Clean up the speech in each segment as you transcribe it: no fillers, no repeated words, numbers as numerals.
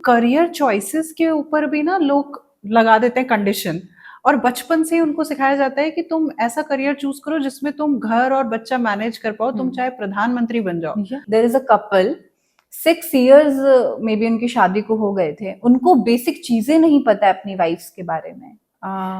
Career choices के ऊपर भी ना लोग लगा देते हैं कंडीशन, और बचपन से ही उनको सिखाया जाता है कि तुम ऐसा करियर चूज करो जिसमें तुम घर और बच्चा मैनेज कर पाओ, तुम चाहे प्रधानमंत्री बन जाओ। There is a couple 6 years maybe उनकी शादी को हो गए थे, उनको बेसिक चीजें नहीं पता है अपनी वाइफ्स के बारे में,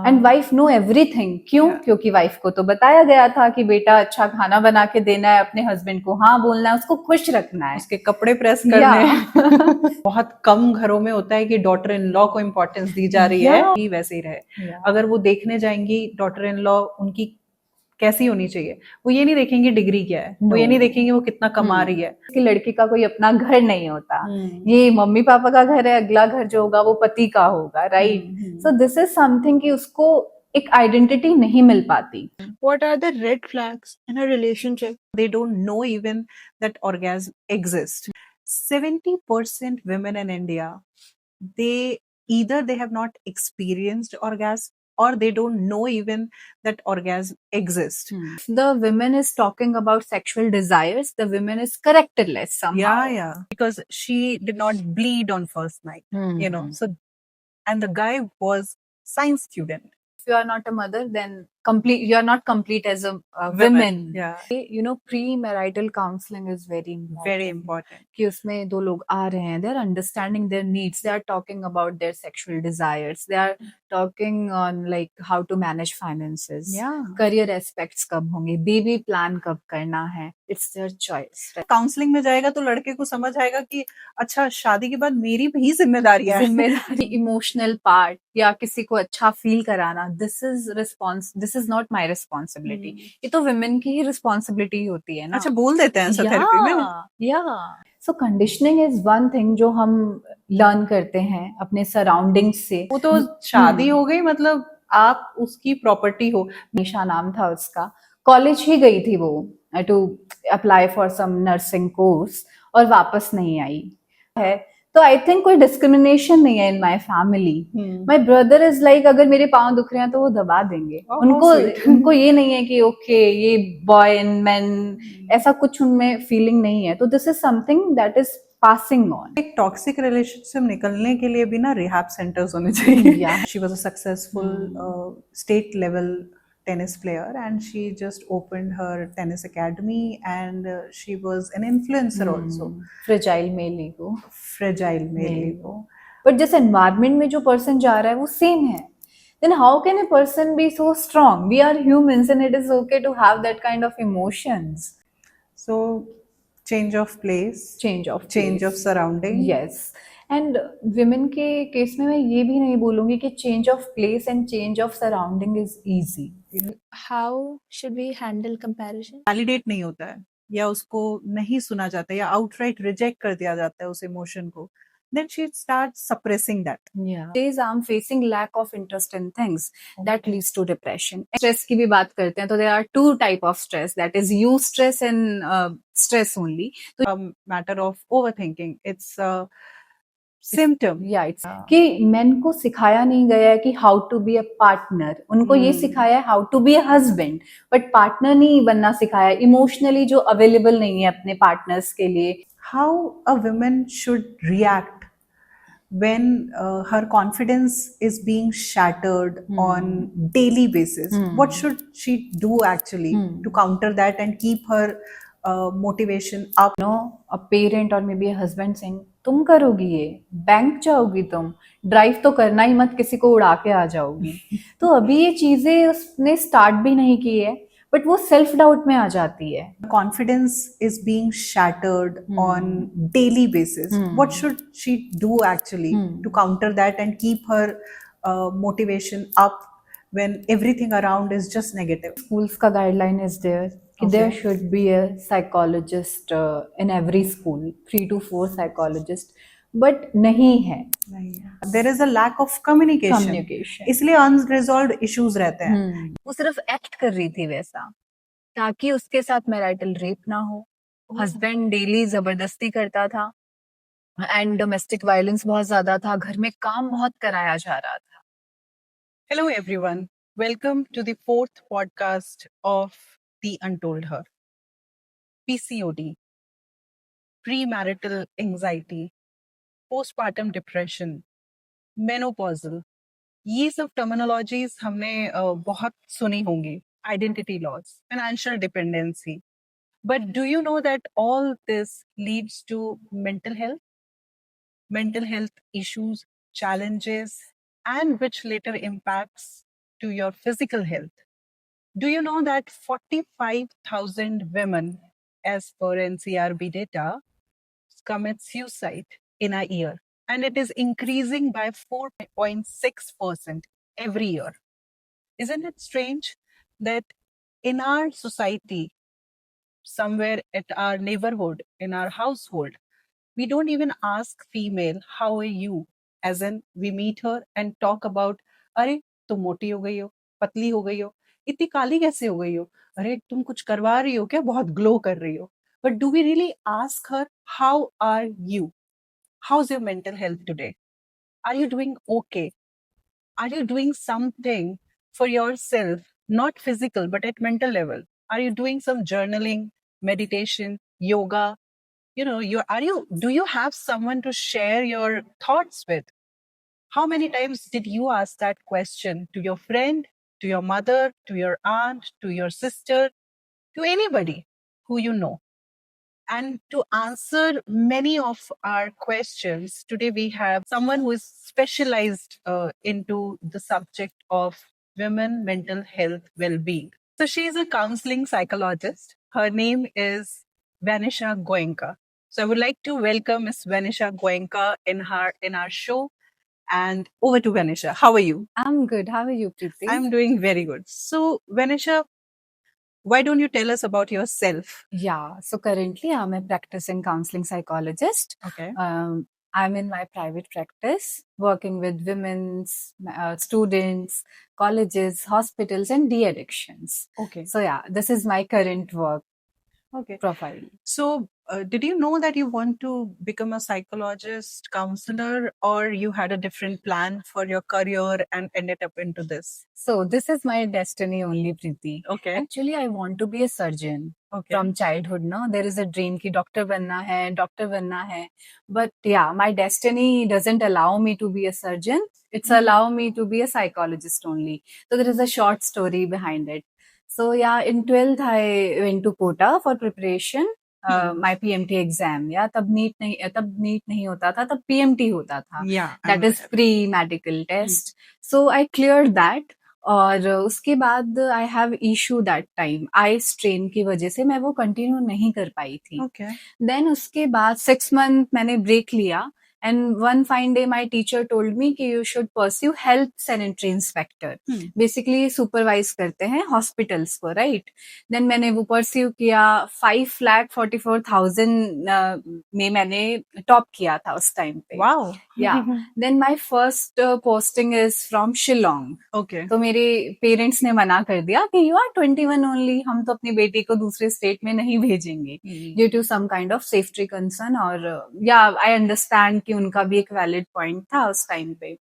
एंड वाइफ नो एवरीथिंग। क्यों? क्योंकि वाइफ को तो बताया गया था कि बेटा अच्छा खाना बना के देना है, अपने हस्बैंड को हाँ बोलना है, उसको खुश रखना है, उसके कपड़े प्रेस करने हैं। बहुत कम घरों में होता है कि डॉटर इन लॉ को इम्पोर्टेंस दी जा रही है कि वैसे ही रहे। अगर वो देखने जाएंगी डॉटर इन लॉ उनकी कैसी होनी चाहिए, वो ये नहीं देखेंगे डिग्री क्या है, वो ये नहीं देखेंगे वो कितना कमा रही है। कि लड़की का कोई अपना घर नहीं होता, ये मम्मी पापा का घर है, अगला घर जो होगा वो पति का होगा, right? So this is something कि उसको एक आइडेंटिटी नहीं मिल पाती। What are the red flags in a relationship? They don't know even that orgasm exists. 70% women in India, they either they have not experienced orgasm or they don't know even that orgasm exists. The women is talking about sexual desires, the women is characterless somehow. Yeah, because she did not bleed on first night, So, and the guy was science student. If you are not a mother, then you are not complete as a woman. Yeah, Premarital counseling is very important. very important. कि उसमें दो लोग आ रहे हैं, they are understanding their needs, they are talking about their sexual desires, they are talking on like how to manage finances, career aspects कब होंगे, baby plan कब करना है, it's their choice. काउंसलिंग में जाएगा तो लड़के को समझ आएगा कि अच्छा शादी के बाद मेरी भी जिम्मेदारियां हैं। जिम्मेदारी, इमोशनल पार्ट या किसी को अच्छा फील कराना, this is not my responsibility, ये तो वुमेन की ही रिस्पॉन्सिबिलिटी होती है ना। अच्छा बोल देते हैं थेरेपी में। सो कंडीशनिंग इज वन थिंग जो हम लर्न करते हैं अपने सराउंडिंग से। वो तो शादी हो गई, मतलब आप उसकी प्रॉपर्टी हो। निशा नाम था उसका, कॉलेज ही गई थी वो to apply for some nursing course और वापस नहीं आई है। तो आई थिंक कोई डिस्क्रिमिनेशन नहीं है in my family. My brother is like अगर मेरे पाँव दुख रहे हैं तो वो दबा देंगे। उनको ये नहीं है कि ओके ये बॉय एंड मैन, ऐसा कुछ उनमें फीलिंग नहीं है। तो this is something that is passing on. एक टॉक्सिक रिलेशनशिप निकलने के लिए भी ना रिहैब सेंटर्स होने चाहिए। She was a successful state level tennis player and she just opened her tennis academy and she was an influencer also. Fragile male ego. But जिस environment में जो person जा रहा है वो same है, then how can a person be so strong? We are humans and it is okay to have that kind of emotions. So change of place, change of surrounding. Yes. And women के case में मैं ये भी नहीं बोलूंगी कि change of place and change of surrounding is easy. How should we handle comparison? Validate नहीं होता है या उसको नहीं सुना जाता है या आउटराइट रिजेक्ट कर दिया जाता है उस इमोशन को, then she starts suppressing that. Days I'm facing lack of interest in things that leads to depression. Stress की भी बात करते हैं तो there are two type of stress, that is you stress and stress only. So a matter of overthinking, it's a symptom. It's कि men को सिखाया नहीं गया है कि how to be a partner, उनको ये सिखाया है how to be a husband, but partner नहीं बनना सिखाया, emotionally जो available नहीं है अपने partners के लिए। How a woman should react when her confidence is being shattered on daily basis? What should she do actually to counter that and keep her motivation up? A parent or maybe a husband saying तुम करोगी ये, bank जाओगी तुम, drive तो करना ही मत, किसी को उड़ा के आ जाओगी। तो अभी ये चीजें उसने स्टार्ट भी नहीं की है, बट वो सेल्फ डाउट में आ जाती है। Confidence is being shattered on daily basis, what should she do actually to counter that and keep her motivation up when everything around is just negative? Schools का guideline is there कि there should be a psychologist in every school, 3 to 4 psychologists, but नहीं है। There is a lack of communication. इसलिए unresolved issues रहते हैं। वो सिर्फ act कर रही थी वैसा ताकि उसके साथ मैरिटल रेप ना हो। हस्बैंड डेली जबरदस्ती करता था एंड डोमेस्टिक वायलेंस बहुत ज्यादा था, घर में काम बहुत कराया जा रहा था। Hello everyone, welcome to the 4th podcast of The Untold Her. PCOD, premarital anxiety, postpartum depression, menopausal, ये सब टर्मिनोलॉजीज हमने बहुत सुनी होंगी. Identity loss, financial dependency. But do you know that all this leads to mental health issues, challenges, and which later impacts to your physical health? Do you know that 45,000 women, as per NCRB data, commit suicide in a year? And it is increasing by 4.6% every year. Isn't it strange that in our society, somewhere at our neighborhood, in our household, we don't even ask female, how are you? As in, we meet her and talk about, अरे तुम मोटी हो गई हो, पतली हो गई हो, इतनी काली कैसे हो गई हो, अरे तुम कुछ करवा रही हो क्या, बहुत ग्लो कर रही हो. But do we really ask her, how are you? How's your mental health today? Are you doing okay? Are you doing something for yourself, not physical, but at mental level? Are you doing some journaling, meditation, yoga? Do you have someone to share your thoughts with? How many times did you ask that question to your friend, to your mother, to your aunt, to your sister, to anybody who you know? And to answer many of our questions, today we have someone who is specialized into the subject of women mental health well-being. So she is a counseling psychologist. Her name is Vanisha Goenka. So I would like to welcome Ms. Vanisha Goenka in our show. And over to Vanisha. How are you? I'm good. How are you, Preeti? I'm doing very good. So Vanisha, why don't you tell us about yourself? Yeah, so currently I'm a practicing counseling psychologist. Okay. I'm in my private practice working with women's students, colleges, hospitals, and de-addictions. Okay. So yeah, this is my current work Okay. profile. So, did you know that you want to become a psychologist, counselor, or you had a different plan for your career and ended up into this? So this is my destiny only, Preeti. Okay. Actually, I want to be a surgeon. Okay. From childhood, no, there is a dream कि doctor बनना है. But yeah, my destiny doesn't allow me to be a surgeon. It's allow me to be a psychologist only. So there is a short story behind it. So yeah, in 12th I went to Kota for preparation. My PMT exam. Yeah, तब NEET नहीं होता था, तब PMT होता था. Yeah. That is pre-medical test. So I cleared that. और उसके बाद I have issue that time eye strain की वजह से मैं वो कंटिन्यू नहीं कर पाई थी. Okay. देन उसके बाद 6 मंथ मैंने ब्रेक लिया and one fine day my teacher told me कि you should pursue health sanitary inspector. Basically supervise करते हैं हॉस्पिटल्स को, राइट. देन मैंने वो परस्यू किया. 5,44,000 में मैंने टॉप किया था उस टाइम पे. Wow. या then my first posting is from Shillong. Okay. तो मेरे पेरेंट्स ने मना कर दिया कि यू आर 21 ओनली, हम तो अपनी बेटी को दूसरे स्टेट में नहीं भेजेंगे due to some kind of safety concern. और या आई अंडरस्टैंड कि उनका भी एक वैलिड पॉइंट था उस टाइम पे.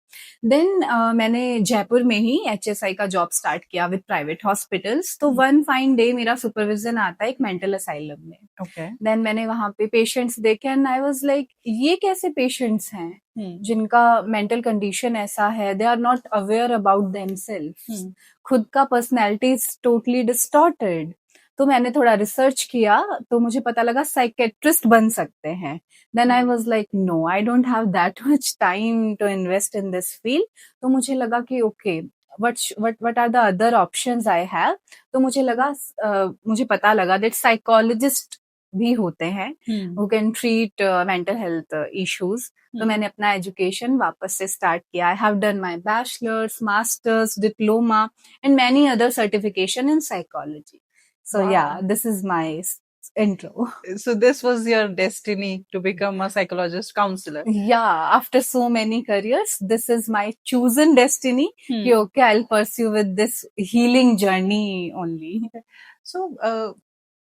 देन मैंने जयपुर में ही HSI का जॉब स्टार्ट किया विद प्राइवेट हॉस्पिटल्स. तो वन फाइन डे मेरा सुपरविजन आता है एक मेंटल असाइलम में. Okay. देन मैंने वहां पे पेशेंट्स देखे एंड आई वाज लाइक ये कैसे पेशेंट्स हैं जिनका मेंटल कंडीशन ऐसा है. They are not aware about themselves. खुद का पर्सनैलिटी इज टोटली डिस्टॉर्टेड. तो मैंने थोड़ा रिसर्च किया तो मुझे पता लगा साइकेट्रिस्ट बन सकते हैं. Then I was like no, I don't have that much time to invest in this field. तो मुझे लगा कि okay, what are the other options I have. तो मुझे पता लगा that psychologist भी होते हैं who can treat mental health issues. तो मैंने अपना एजुकेशन वापस से स्टार्ट किया. I have done my bachelors, masters, diploma and many other certification in psychology. So Wow. yeah, this is my intro. So this was your destiny to become a psychologist counselor. Yeah, after so many careers, this is my chosen destiny. कि okay, I'll pursue with this healing journey only. So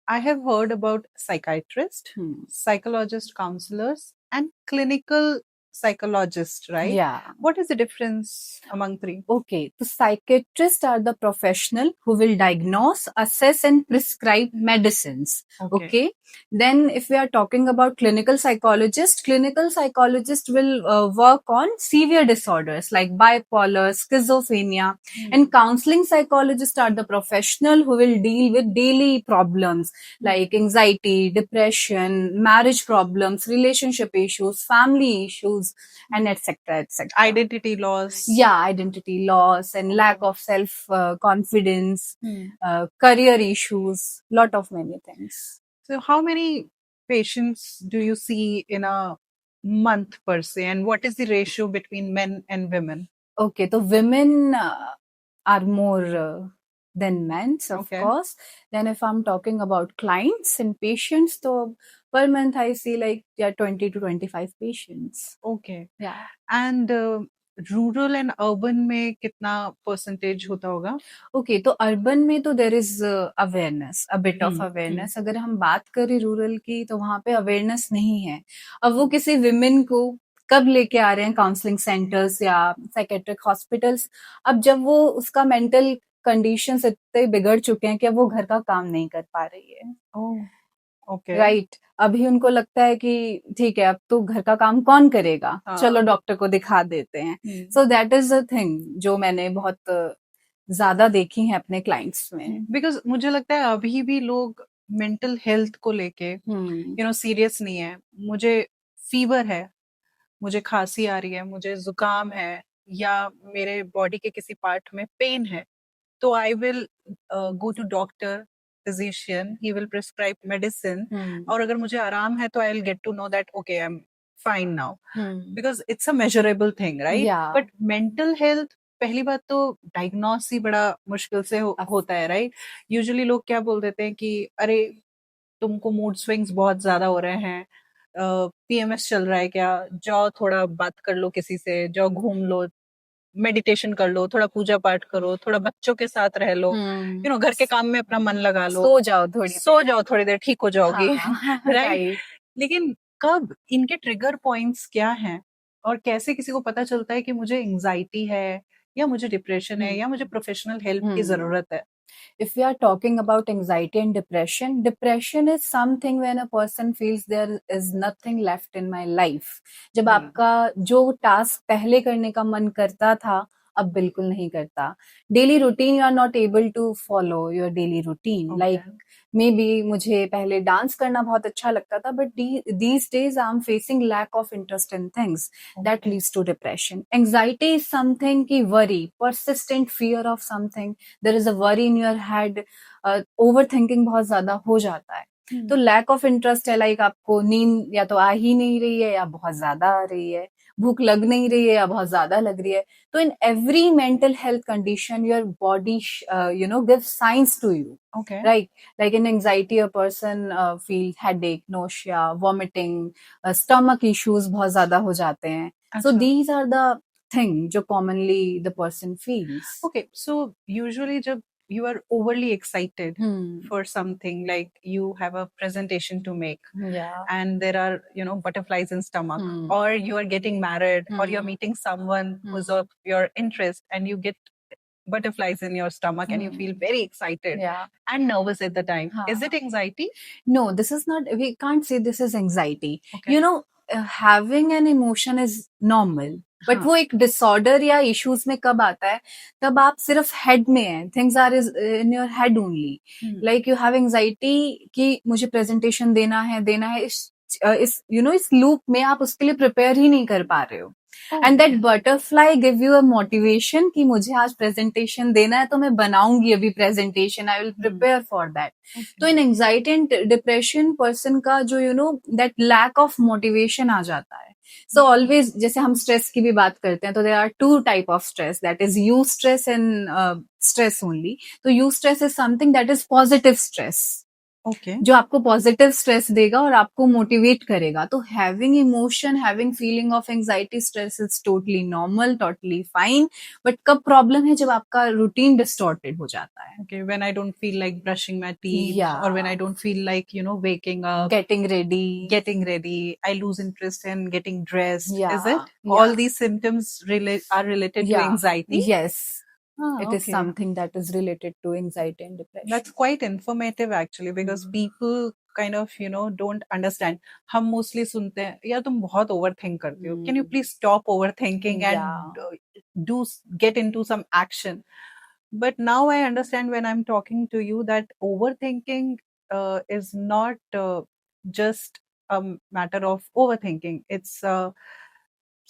I have heard about psychiatrists, psychologist counselors, and clinical psychologist, right? Yeah. What is the difference among three? Okay, so psychiatrists are the professional who will diagnose, assess, and prescribe medicines. Okay. Then, if we are talking about clinical psychologist will work on severe disorders like bipolar, schizophrenia, and counseling psychologists are the professional who will deal with daily problems like anxiety, depression, marriage problems, relationship issues, family issues, and etc. etc. Identity loss. Yeah, identity loss and lack of self confidence, career issues, lot of many things. So how many patients do you see in a month per se, and what is the ratio between men and women? Okay, so women are more than men, of Okay. course. Then if I'm talking about clients and patients, so per month I see like 20 to 25 patients. Okay. Yeah. And rural and urban में कितना percentage होता होगा? Okay, तो urban में तो there is awareness, a bit of hmm, awareness. अगर हम बात करें रूरल की तो वहां पे अवेयरनेस नहीं है. अब वो किसी विमेन को कब लेके आ रहे हैं काउंसलिंग सेंटर्स या साइकेट्रिक हॉस्पिटल्स, अब जब वो उसका मेंटल कंडीशन इतने बिगड़ चुके हैं कि अब वो घर का काम नहीं कर पा रही है. ओके. राइट. अभी उनको लगता है कि ठीक है, अब तो घर का काम कौन करेगा, हाँ. चलो डॉक्टर को दिखा देते हैं. So that is a thing जो मैंने बहुत ज्यादा देखी है अपने क्लाइंट्स में. बिकॉज मुझे लगता है अभी भी लोग मेंटल हेल्थ को लेके सीरियस नहीं है. मुझे फीवर है, मुझे खांसी आ रही है, मुझे जुकाम है, या मेरे बॉडी के किसी पार्ट में पेन है, तो I will go to doctor, physician, he will prescribe medicine. और अगर मुझे आराम है तो I will get to know that okay I am fine now, because it's a measurable thing, right? But mental health, पहली बात तो डायग्नोस ही बड़ा मुश्किल से होता है, राइट? यूजुअली लोग क्या बोल देते हैं कि अरे तुमको मूड स्विंग्स बहुत ज्यादा हो रहे हैं, पीएमएस चल रहा है क्या, जाओ थोड़ा बात कर लो किसी से, जाओ घूम लो, मेडिटेशन कर लो, थोड़ा पूजा पाठ करो, थोड़ा बच्चों के साथ रह लो, घर के काम में अपना मन लगा लो, सो जाओ थोड़ी देर, ठीक हो जाओगी. राइट. लेकिन कब इनके ट्रिगर पॉइंट्स क्या हैं और कैसे किसी को पता चलता है कि मुझे एंजाइटी है या मुझे डिप्रेशन है या मुझे प्रोफेशनल हेल्प की जरूरत है? If we are talking about anxiety and depression is something when a person feels there is nothing left in my life. जब आपका जो टास्क पहले करने का मन करता था अब बिल्कुल नहीं करता. Daily routine you are not able to follow your daily routine. Like maybe मुझे पहले डांस करना बहुत अच्छा लगता था, but these days I am facing lack of interest in things. That leads to depression. Anxiety is something की worry, persistent fear of something. There is a worry in your head. Overthinking बहुत ज्यादा हो जाता है. तो lack of interest है, like आपको नींद या तो आ ही नहीं रही है या बहुत ज्यादा आ रही है, भूख लग नहीं रही है या बहुत ज्यादा लग रही है. तो in every mental health condition your body give signs to you. Right. Like in anxiety a person feel headache, nausea, vomiting, stomach issues बहुत ज्यादा हो जाते हैं. So these are the thing जो commonly the person feels. Okay, so usually जब you are overly excited for something, like you have a presentation to make, and there are butterflies in stomach, or you are getting married, or you're meeting someone who's of your interest, and you get butterflies in your stomach and you feel very excited and nervous at the time. Is it anxiety? No, this is not. We can't say this is anxiety. Having an emotion is normal. But वो एक disorder या issues में कब आता है, तब आप सिर्फ हेड में है, things are in your head only. Like you have anxiety कि मुझे प्रेजेंटेशन देना है, इस लूप में आप उसके लिए प्रिपेयर ही नहीं कर पा रहे हो. And that butterfly give you a motivation कि मुझे आज प्रेजेंटेशन देना है तो मैं बनाऊंगी अभी presentation, I will prepare for that. तो इन एंजाइटी एंड डिप्रेशन पर्सन का जो दैट लैक ऑफ मोटिवेशन आ जाता है. सो ऑलवेज, जैसे हम स्ट्रेस की भी बात करते हैं तो there are two type of stress, that is eustress and stress only. तो eustress is something that is positive stress. Okay. जो आपको पॉजिटिव स्ट्रेस देगा और आपको मोटिवेट करेगा. तो having emotion, having feeling of anxiety, stress is totally normal, totally fine. But कब problem है? जब आपका रूटीन डिस्टॉर्टेड हो जाता है. Okay, when I don't feel like brushing my teeth, Yeah. or when I don't feel like, waking up, Getting ready. getting ready, I lose interest in getting dressed. Yeah, Is it? yeah. All these symptoms are related to Yeah. anxiety? Yes. Ah, It is okay. something that is related to anxiety and depression. That's quite informative actually, because people kind of, don't understand. हम mostly सुनते हैं, यार तुम बहुत overthink करते हो. Can you please stop overthinking and get into some action? But now I understand when I'm talking to you that overthinking is not just a matter of overthinking. It's a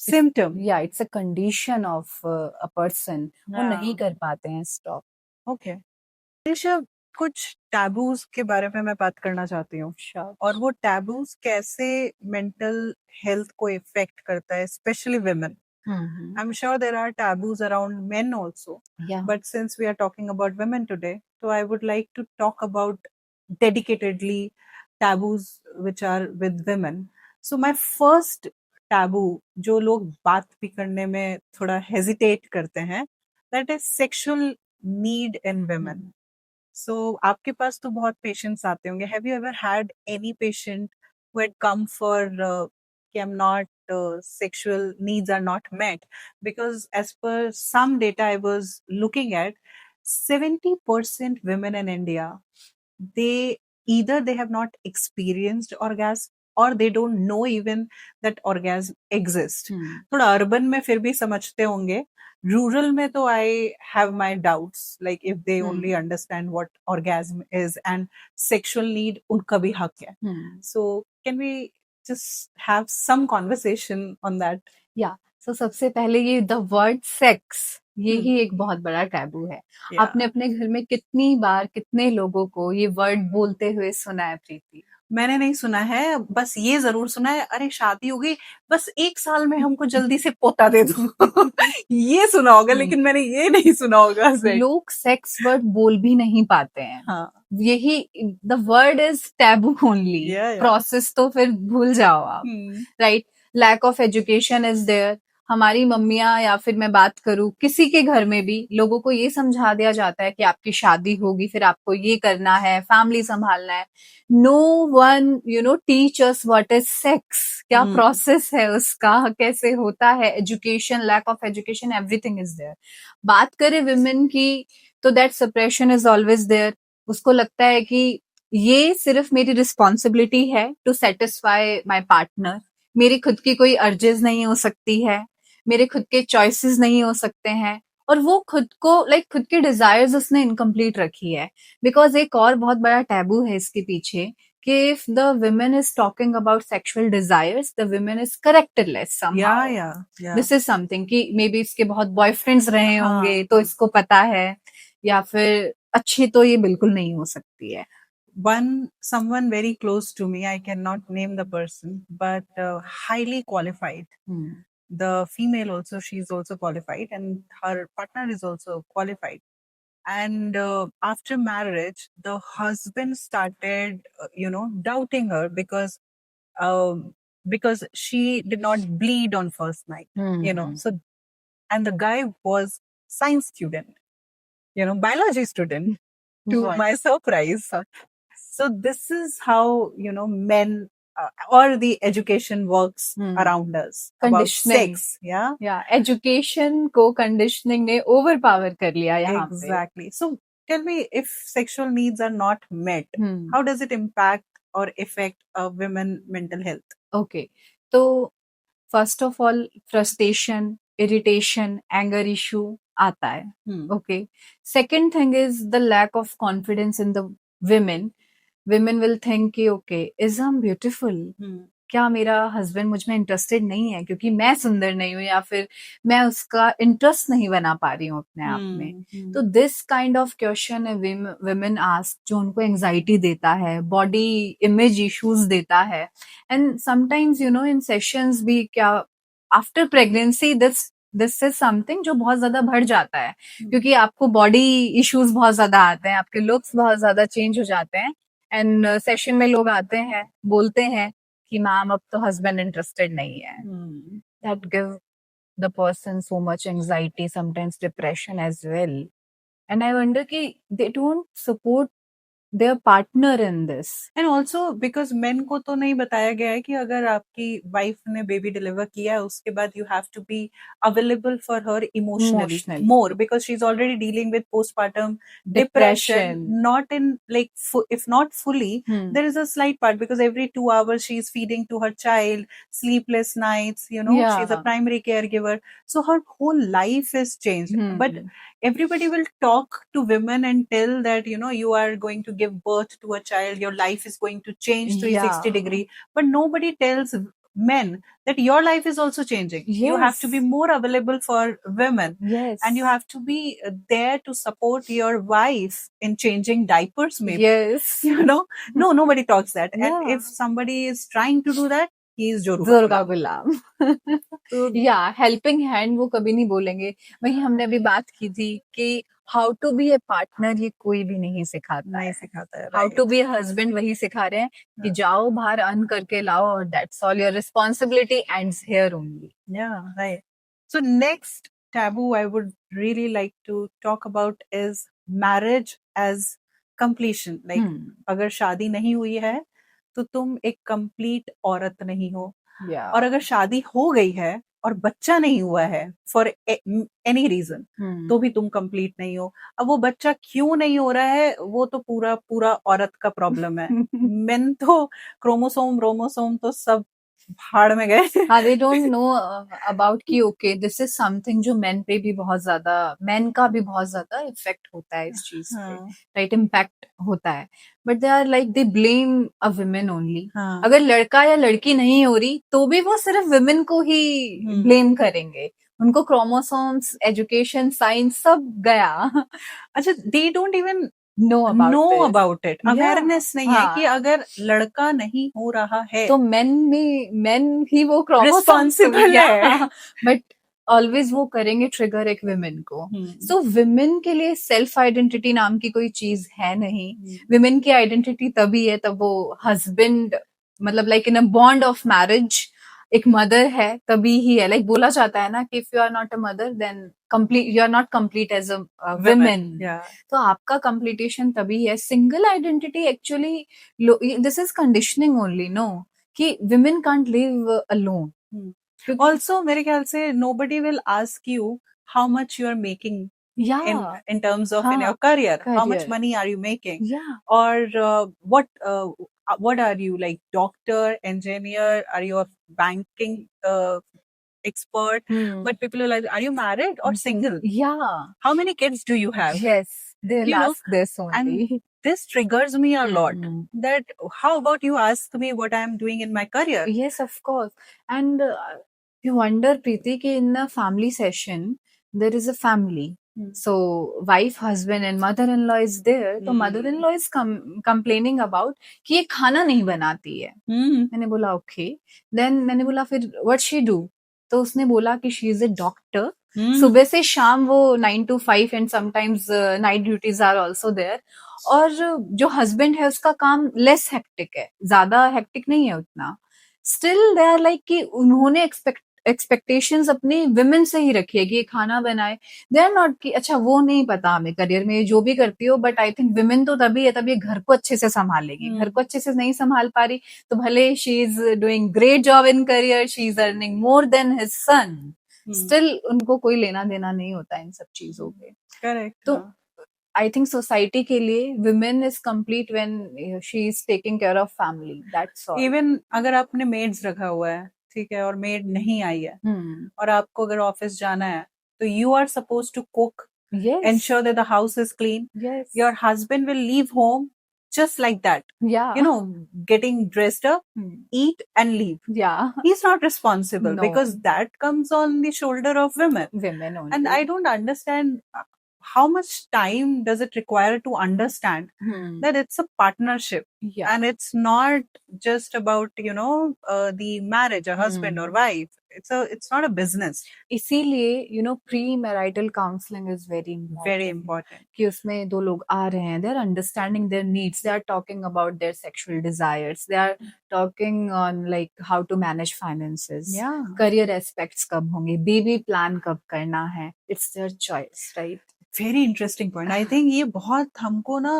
symptom. Yeah, it's a condition of a person. वो Yeah. नहीं कर पाते हैं stop. Okay. निशा, कुछ taboos के बारे में मैं बात करना चाहती हूँ. Sure. और वो टैबूज कैसे मेंटल हेल्थ को इफेक्ट करता है, specially women. I'm sure there are taboos around men also. Yeah. But since we are talking about women today, so I would like to talk about dedicatedly taboos which are with women. So my first taboo, जो लोग बात भी करने में थोड़ा hesitate करते हैं, that is sexual need in women. So आपके पास तो बहुत patients आते होंगे. Have you ever had any patient who had come for कि I'm not sexual needs are not met? Because as per some data I was looking at, 70% women in India, they either they have not experienced orgasm or they don't know even that orgasm exists. थोड़ा urban में फिर भी समझते होंगे. Rural में तो I have my doubts, like if they only understand what orgasm is and sexual need उनका भी हक है. So can we just have some conversation on that? Yeah. So सबसे पहले ये the word sex, ये ही एक बहुत बड़ा टैबू है. Yeah. आपने अपने घर में कितनी बार कितने लोगों को ये वर्ड बोलते हुए सुना है प्रीति? मैंने नहीं सुना है, बस ये जरूर सुना है, अरे शादी हो गई, बस 1 साल में हमको जल्दी से पोता दे दो. ये सुना होगा, लेकिन मैंने ये नहीं सुना होगा. लोग सेक्स वर्ड बोल भी नहीं पाते हैं. हाँ. यही the word is taboo only. Yeah. Process तो फिर भूल जाओ आप. Right. Lack of education is there. हमारी मम्मियां या फिर मैं बात करूं किसी के घर में भी लोगों को ये समझा दिया जाता है कि आपकी शादी होगी, फिर आपको ये करना है, फैमिली संभालना है. No one teach us what is sex. क्या प्रोसेस है उसका, कैसे होता है. Education, lack of education, everything is there. बात करें विमेन की तो that suppression is always there. उसको लगता है कि ये सिर्फ मेरी रिस्पॉन्सिबिलिटी है टू सेटिस्फाई माई पार्टनर. मेरी खुद की कोई अर्जेस नहीं हो सकती है, मेरे खुद के चॉइसेस नहीं हो सकते हैं. और वो खुद को खुद की डिजायर्स उसने इनकम्प्लीट रखी है. बिकॉज एक और बहुत बड़ा टैबू है इसके पीछे कि if the women is talking about sexual desires, the women is characterless somehow. Yeah. This is something कि मे बी इसके बहुत बॉयफ्रेंड्स रहे होंगे तो इसको पता है, या फिर अच्छी तो ये बिल्कुल नहीं हो सकती है. Someone very close to me, I cannot name the person, but highly qualified. The female also, she's also qualified, and her partner is also qualified. And after marriage, the husband started, doubting her because she did not bleed on first night, So, and the guy was science student, biology student, to my surprise. So this is how, men or the education works around us. Conditioning. About sex, yeah? Yeah, education को conditioning ने overpower कर लिया यहाँ पे. Exactly. So tell me, if sexual needs are not met, how does it impact or affect a women's mental health? Okay. तो first of all, frustration, irritation, anger issue आता है. Okay. Second thing is the lack of confidence in the women. Women will think कि okay, is I'm beautiful? क्या मेरा husband मुझ में interested नहीं है क्योंकि मैं सुंदर नहीं हूँ, या फिर मैं उसका इंटरेस्ट नहीं बना पा रही हूँ अपने आप में. तो this kind of question women ask जो उनको एंजाइटी देता है, बॉडी इमेज इश्यूज देता है. एंड समटाइम्स इन सेशंस भी क्या after pregnancy this is something जो बहुत ज्यादा बढ़ जाता है, क्योंकि आपको बॉडी इश्यूज बहुत ज्यादा आते हैं, आपके लुक्स बहुत ज्यादा चेंज हो जाते हैं. एंड सेशन में लोग आते हैं, बोलते हैं कि मैम अब तो हस्बैंड इंटरेस्टेड नहीं है. That give the person so much anxiety, sometimes depression as well. And I wonder कि they don't support their partner in this. And also because main को तो नहीं बताया गया है कि अगर आपकी वाइफ ने बेबी डिलीवर किया है उसके बाद you have to be available for her emotionally Emotionally. More because she is already dealing with postpartum depression, Depression. not in like if not fully, Hmm. there is a slight part because every 2 hours she is feeding to her child, sleepless nights, you know, she's a Yeah. primary caregiver, so her whole life is changed. Hmm. But everybody will talk to women and tell that, you know, you are going to give birth to a child, your life is going to change 360 Yeah. degree, but nobody tells men that your life is also changing. You have to be Yes. more available for women, Yes. and you have to be there to support your wife in changing diapers maybe. Yes. You know, no, nobody talks that. And Yeah. if somebody is trying to do that, he is Durga Durga. Ghulam. So या helping hand वो कभी नहीं बोलेंगे. वही हमने अभी बात की थी कि how to be a partner ये कोई भी नहीं सिखाता नहीं है. सिखाता है, how right. To be a husband वही सिखा रहे हैं कि हाँ. जाओ बाहर अर्न करके लाओ और that's all. Your responsibility ends here only. Yeah, right. So next taboo I would really like to talk about is marriage as completion. Like अगर शादी नहीं हुई है तो तुम एक complete औरत नहीं हो, या और अगर शादी हो गई है और बच्चा नहीं हुआ है फॉर एनी रीजन तो भी तुम कंप्लीट नहीं हो. अब वो बच्चा क्यों नहीं हो रहा है वो तो पूरा पूरा औरत का प्रॉब्लम है. मेन तो क्रोमोसोम तो सब भाड़ में गए. हाँ, they don't know about कि okay this is something जो men पे भी बहुत ज्यादा, men का भी बहुत ज्यादा इफेक्ट होता है इस चीज पे, हाँ, राइट, इम्पैक्ट होता है. But they are like they blame a women only. हाँ. अगर लड़का या लड़की नहीं हो रही तो भी वो सिर्फ वुमेन को ही ब्लेम करेंगे. उनको क्रोमोसोम्स, एजुकेशन, साइंस सब गया. अच्छा, they don't even know know about about it. Awareness नहीं है हाँ. कि अगर लड़का नहीं हो रहा है तो मेन ही वो Responsible है. बट ऑलवेज वो करेंगे ट्रिगर एक विमेन को. हम्म. सो विमेन के लिए सेल्फ आइडेंटिटी नाम की कोई चीज है नहीं. विमेन की आइडेंटिटी तभी है तब वो हस्बैंड, मतलब like in a bond of marriage एक मदर है तभी ही है. लाइक बोला जाता है ना कि if you are not a mother then complete, you are not complete as a women. Yeah. तो आपका कंप्लीटेशन तभी है. Single identity actually this is conditioning only, no, कि women can't live alone. Also मेरे ख्याल से nobody will ask you how much you are making या in terms of in हाँ, your career. How much career. money are you making? या Or what are you, like doctor, engineer? Are you a banking expert? But people are like, are you married or single? या How many kids do you have? Yes they You know, last this only. This triggers me a lot. That how about you ask me what I am doing in my career? Yes, of course. And you wonder, Preeti, कि in a family session, there is a family. So, wife, husband and mother-in-law is there. तो mother-in-law is complaining about कि ये खाना नहीं बनाती है. मैंने बोला okay. Then मैंने बोला फिर what she do? तो उसने बोला कि she is a doctor. सुबह से शाम वो 9 to 5 and sometimes night duties are also there. और जो हस्बैंड है उसका काम लेस हेक्टिक है, ज्यादा हेक्टिक नहीं है उतना. स्टिल दे आर लाइक कि उन्होंने एक्सपेक्टेशंस अपनी विमेन से ही रखी है कि ये खाना बनाए. दे आर नॉट कि अच्छा वो नहीं पता हमें करियर में जो भी करती हो, बट आई थिंक विमेन तो तभी है तब ये घर को अच्छे से संभालेगी. घर को अच्छे से नहीं संभाल पा रही तो भले she is doing great job in career, she is earning more than his son, still उनको कोई लेना देना नहीं होता इन सब चीजों पे. Correct. तो आई थिंक सोसाइटी के लिए women is complete when she is taking care of family, that's all. Even अगर आपने मेड्स रखा हुआ है, ठीक है, और मेड नहीं आई है और आपको अगर ऑफिस जाना है तो you are suppose to cook, ensure that the house is clean. Yes. Your husband will leave home just like that. Yeah. You know, getting dressed up, eat and leave. Yeah. He's not responsible No. because that comes on the shoulder of women. Women only. And I don't understand how much time does it require to understand that it's a partnership. Yeah. And it's not just about, you know, the marriage, a husband or wife. it's not a business. इसीलिए you know premarital counselling is very Very important important. कि उसमें दो लोग आ रहे हैं, they are understanding their needs, they are talking about their sexual desires, they are talking on like how to manage finances, Yeah. Career aspects कब होंगे, baby plan कब करना है, it's their choice, right? Very interesting point. I think ये बहुत हमको ना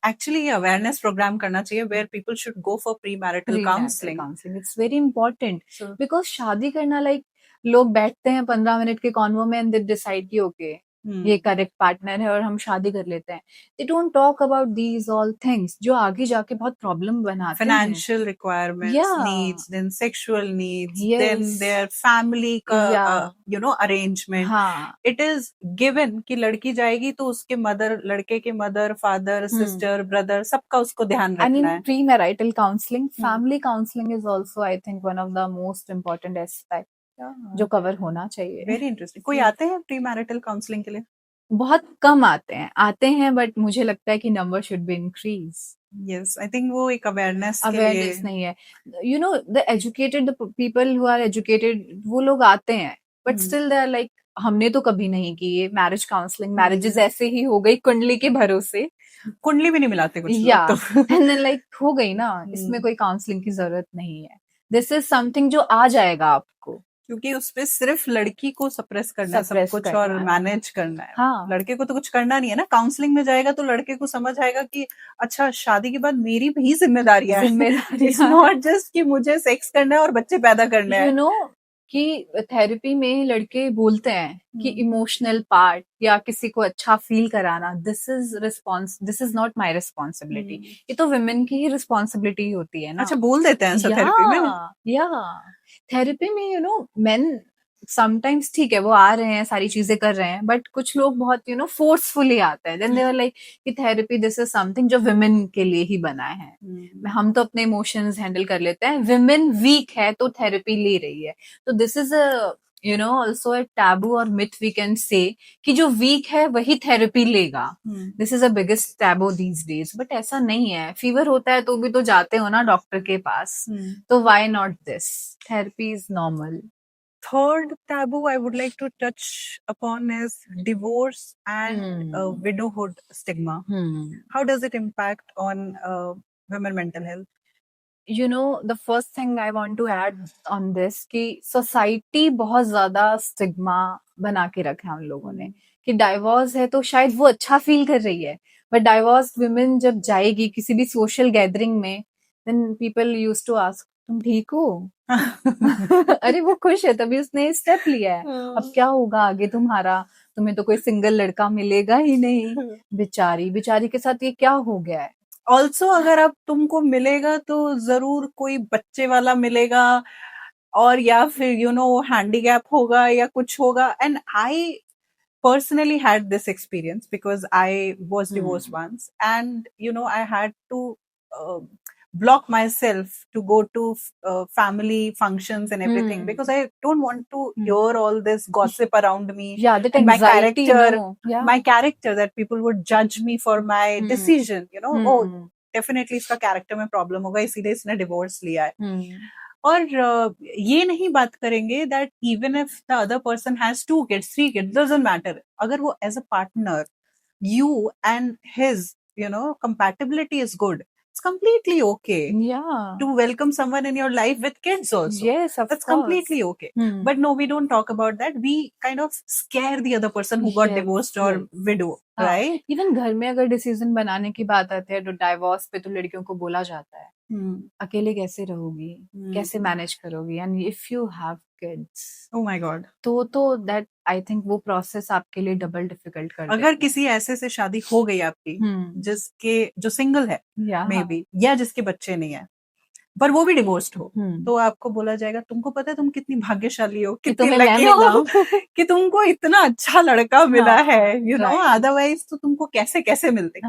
actually ये अवेयरनेस प्रोग्राम करना चाहिए where people should go for premarital counselling. Counselling it's very important So, because शादी करना लाइक लोग बैठते हैं 15 मिनट के कॉन्वो में एंड दे डिसाइड कि ओके ये करेक्ट पार्टनर है और हम शादी कर लेते हैं. They don't talk about these all things जो आगे जाके बहुत प्रॉब्लम बनाते हैं. financial requirements, Yeah. needs, then sexual needs, Yes. then their family का Yeah. arrangement. हाँ. It is given कि लड़की जाएगी तो उसके मदर, लड़के के मदर, फादर, सिस्टर, ब्रदर, सबका उसको ध्यान And रखना in है. premarital counseling, family counseling is also, I think, one of the most important aspect जो कवर होना चाहिए. Very interesting. कोई आते हैं प्री मैरिटल काउंसलिंग के लिए? बहुत कम आते हैं बट मुझे लगता है कि number should be increase. Yes, I think वो एक अवेयरनेस के लिए. अवेयरनेस नहीं है. You know the educated, the people who are educated, वो लोग आते हैं but still they are like हमने तो कभी नहीं की ये मैरिज काउंसलिंग, मैरिजेस ऐसे ही हो गई कुंडली के भरोसे. कुंडली भी नहीं मिलाते कुछ या लोग तो. एंड देन लाइक हो गई ना, इसमें कोई काउंसलिंग की जरूरत नहीं है. दिस इज समथिंग जो आ जाएगा आपको, क्योंकि उसपे सिर्फ लड़की को सप्रेस करना है सब Suppress कुछ करना और है. मैनेज करना है. हाँ. लड़के को तो कुछ करना नहीं है ना. काउंसलिंग में जाएगा तो लड़के को समझ आएगा कि अच्छा शादी के बाद मेरी भी जिम्मेदारियां हैं. जिम्मेदारियां इट्स नॉट जस्ट कि मुझे सेक्स करना है और बच्चे पैदा करने यू हैं. नो कि थेरेपी में लड़के बोलते हैं कि इमोशनल पार्ट या किसी को अच्छा फील कराना, this is not my responsibility. ये तो विमेन की ही रिस्पॉन्सिबिलिटी होती है ना. अच्छा, बोल देते हैं ऐसा थेरेपी में? या थेरेपी में यू नो मेन समटाइम्स ठीक है वो आ रहे हैं, सारी चीजें कर रहे हैं, बट कुछ लोग बहुत यू नो फोर्सफुली आते हैं. देन दे आर लाइक कि थेरेपी दिस इज समथिंग जो विमेन के लिए ही बना है. हम तो अपने इमोशंस हैंडल कर लेते हैं, विमेन वीक है तो थेरेपी ले रही है. तो this is a you know also a taboo और मिथ वी कैन से कि जो वीक है वही थेरेपी लेगा. This is a biggest taboo these days. But ऐसा नहीं है. फीवर होता है तो भी तो जाते हो ना डॉक्टर के पास. तो why not this? Therapy is normal. Third taboo I would like to touch upon is divorce and widowhood stigma. How does it impact on women mental health? You know, the first thing I want to add on this कि society बहुत ज्यादा stigma बना के रखा है उन लोगों ने कि डाइवोर्स है तो शायद वो अच्छा फील कर रही है, बट डाइवोर्स वुमेन जब जाएगी किसी भी सोशल गैदरिंग में, then people used to ask तुम ठीक हो? अरे वो खुश है तभी उसने स्टेप लिया है. अब क्या होगा आगे तुम्हारा? तुम्हें तो कोई सिंगल लड़का मिलेगा ही नहीं. बेचारी के साथ ये क्या हो गया है? ऑल्सो अगर अब तुमको मिलेगा तो जरूर कोई बच्चे वाला मिलेगा और या फिर हैंडीकैप होगा या कुछ होगा. And I personally had this experience because I was divorced once, and I had to block myself to go to family functions and everything because I don't want to hear all this gossip around me. Yeah, that and anxiety, my character, that people would judge me for my decision. Oh, definitely इसका character में problem होगा इसीलिए इसने divorce लिया है. और ये नहीं बात करेंगे that even if the other person has 2 kids, 3 kids, doesn't matter. अगर वो as a partner, you and his, compatibility is good, it's completely okay. Yeah. To welcome someone in your life with kids also. Yes, of That's course. completely okay. But no, we don't talk about that. We kind of scare the other person who got divorced or widow, right? Even घर में अगर decision बनाने की बात आती है तो divorce पे तो लड़कियों को बोला जाता है अकेले कैसे रहोगी, कैसे मैनेज करोगी, and if you have kids, oh my god, तो दैट आई थिंक वो प्रोसेस आपके लिए डबल डिफिकल्ट कर अगर किसी ऐसे से शादी हो गई आपकी जिसके जो सिंगल है मे बी, या जिसके बच्चे नहीं है पर वो भी डिवोर्स्ड हो, तो आपको बोला जाएगा तुमको पता है तुम कितनी भाग्यशाली हो, कितनी लकी हो कि तुमको इतना अच्छा लड़का मिला है. अदरवाइज तो तुमको कैसे कैसे मिलते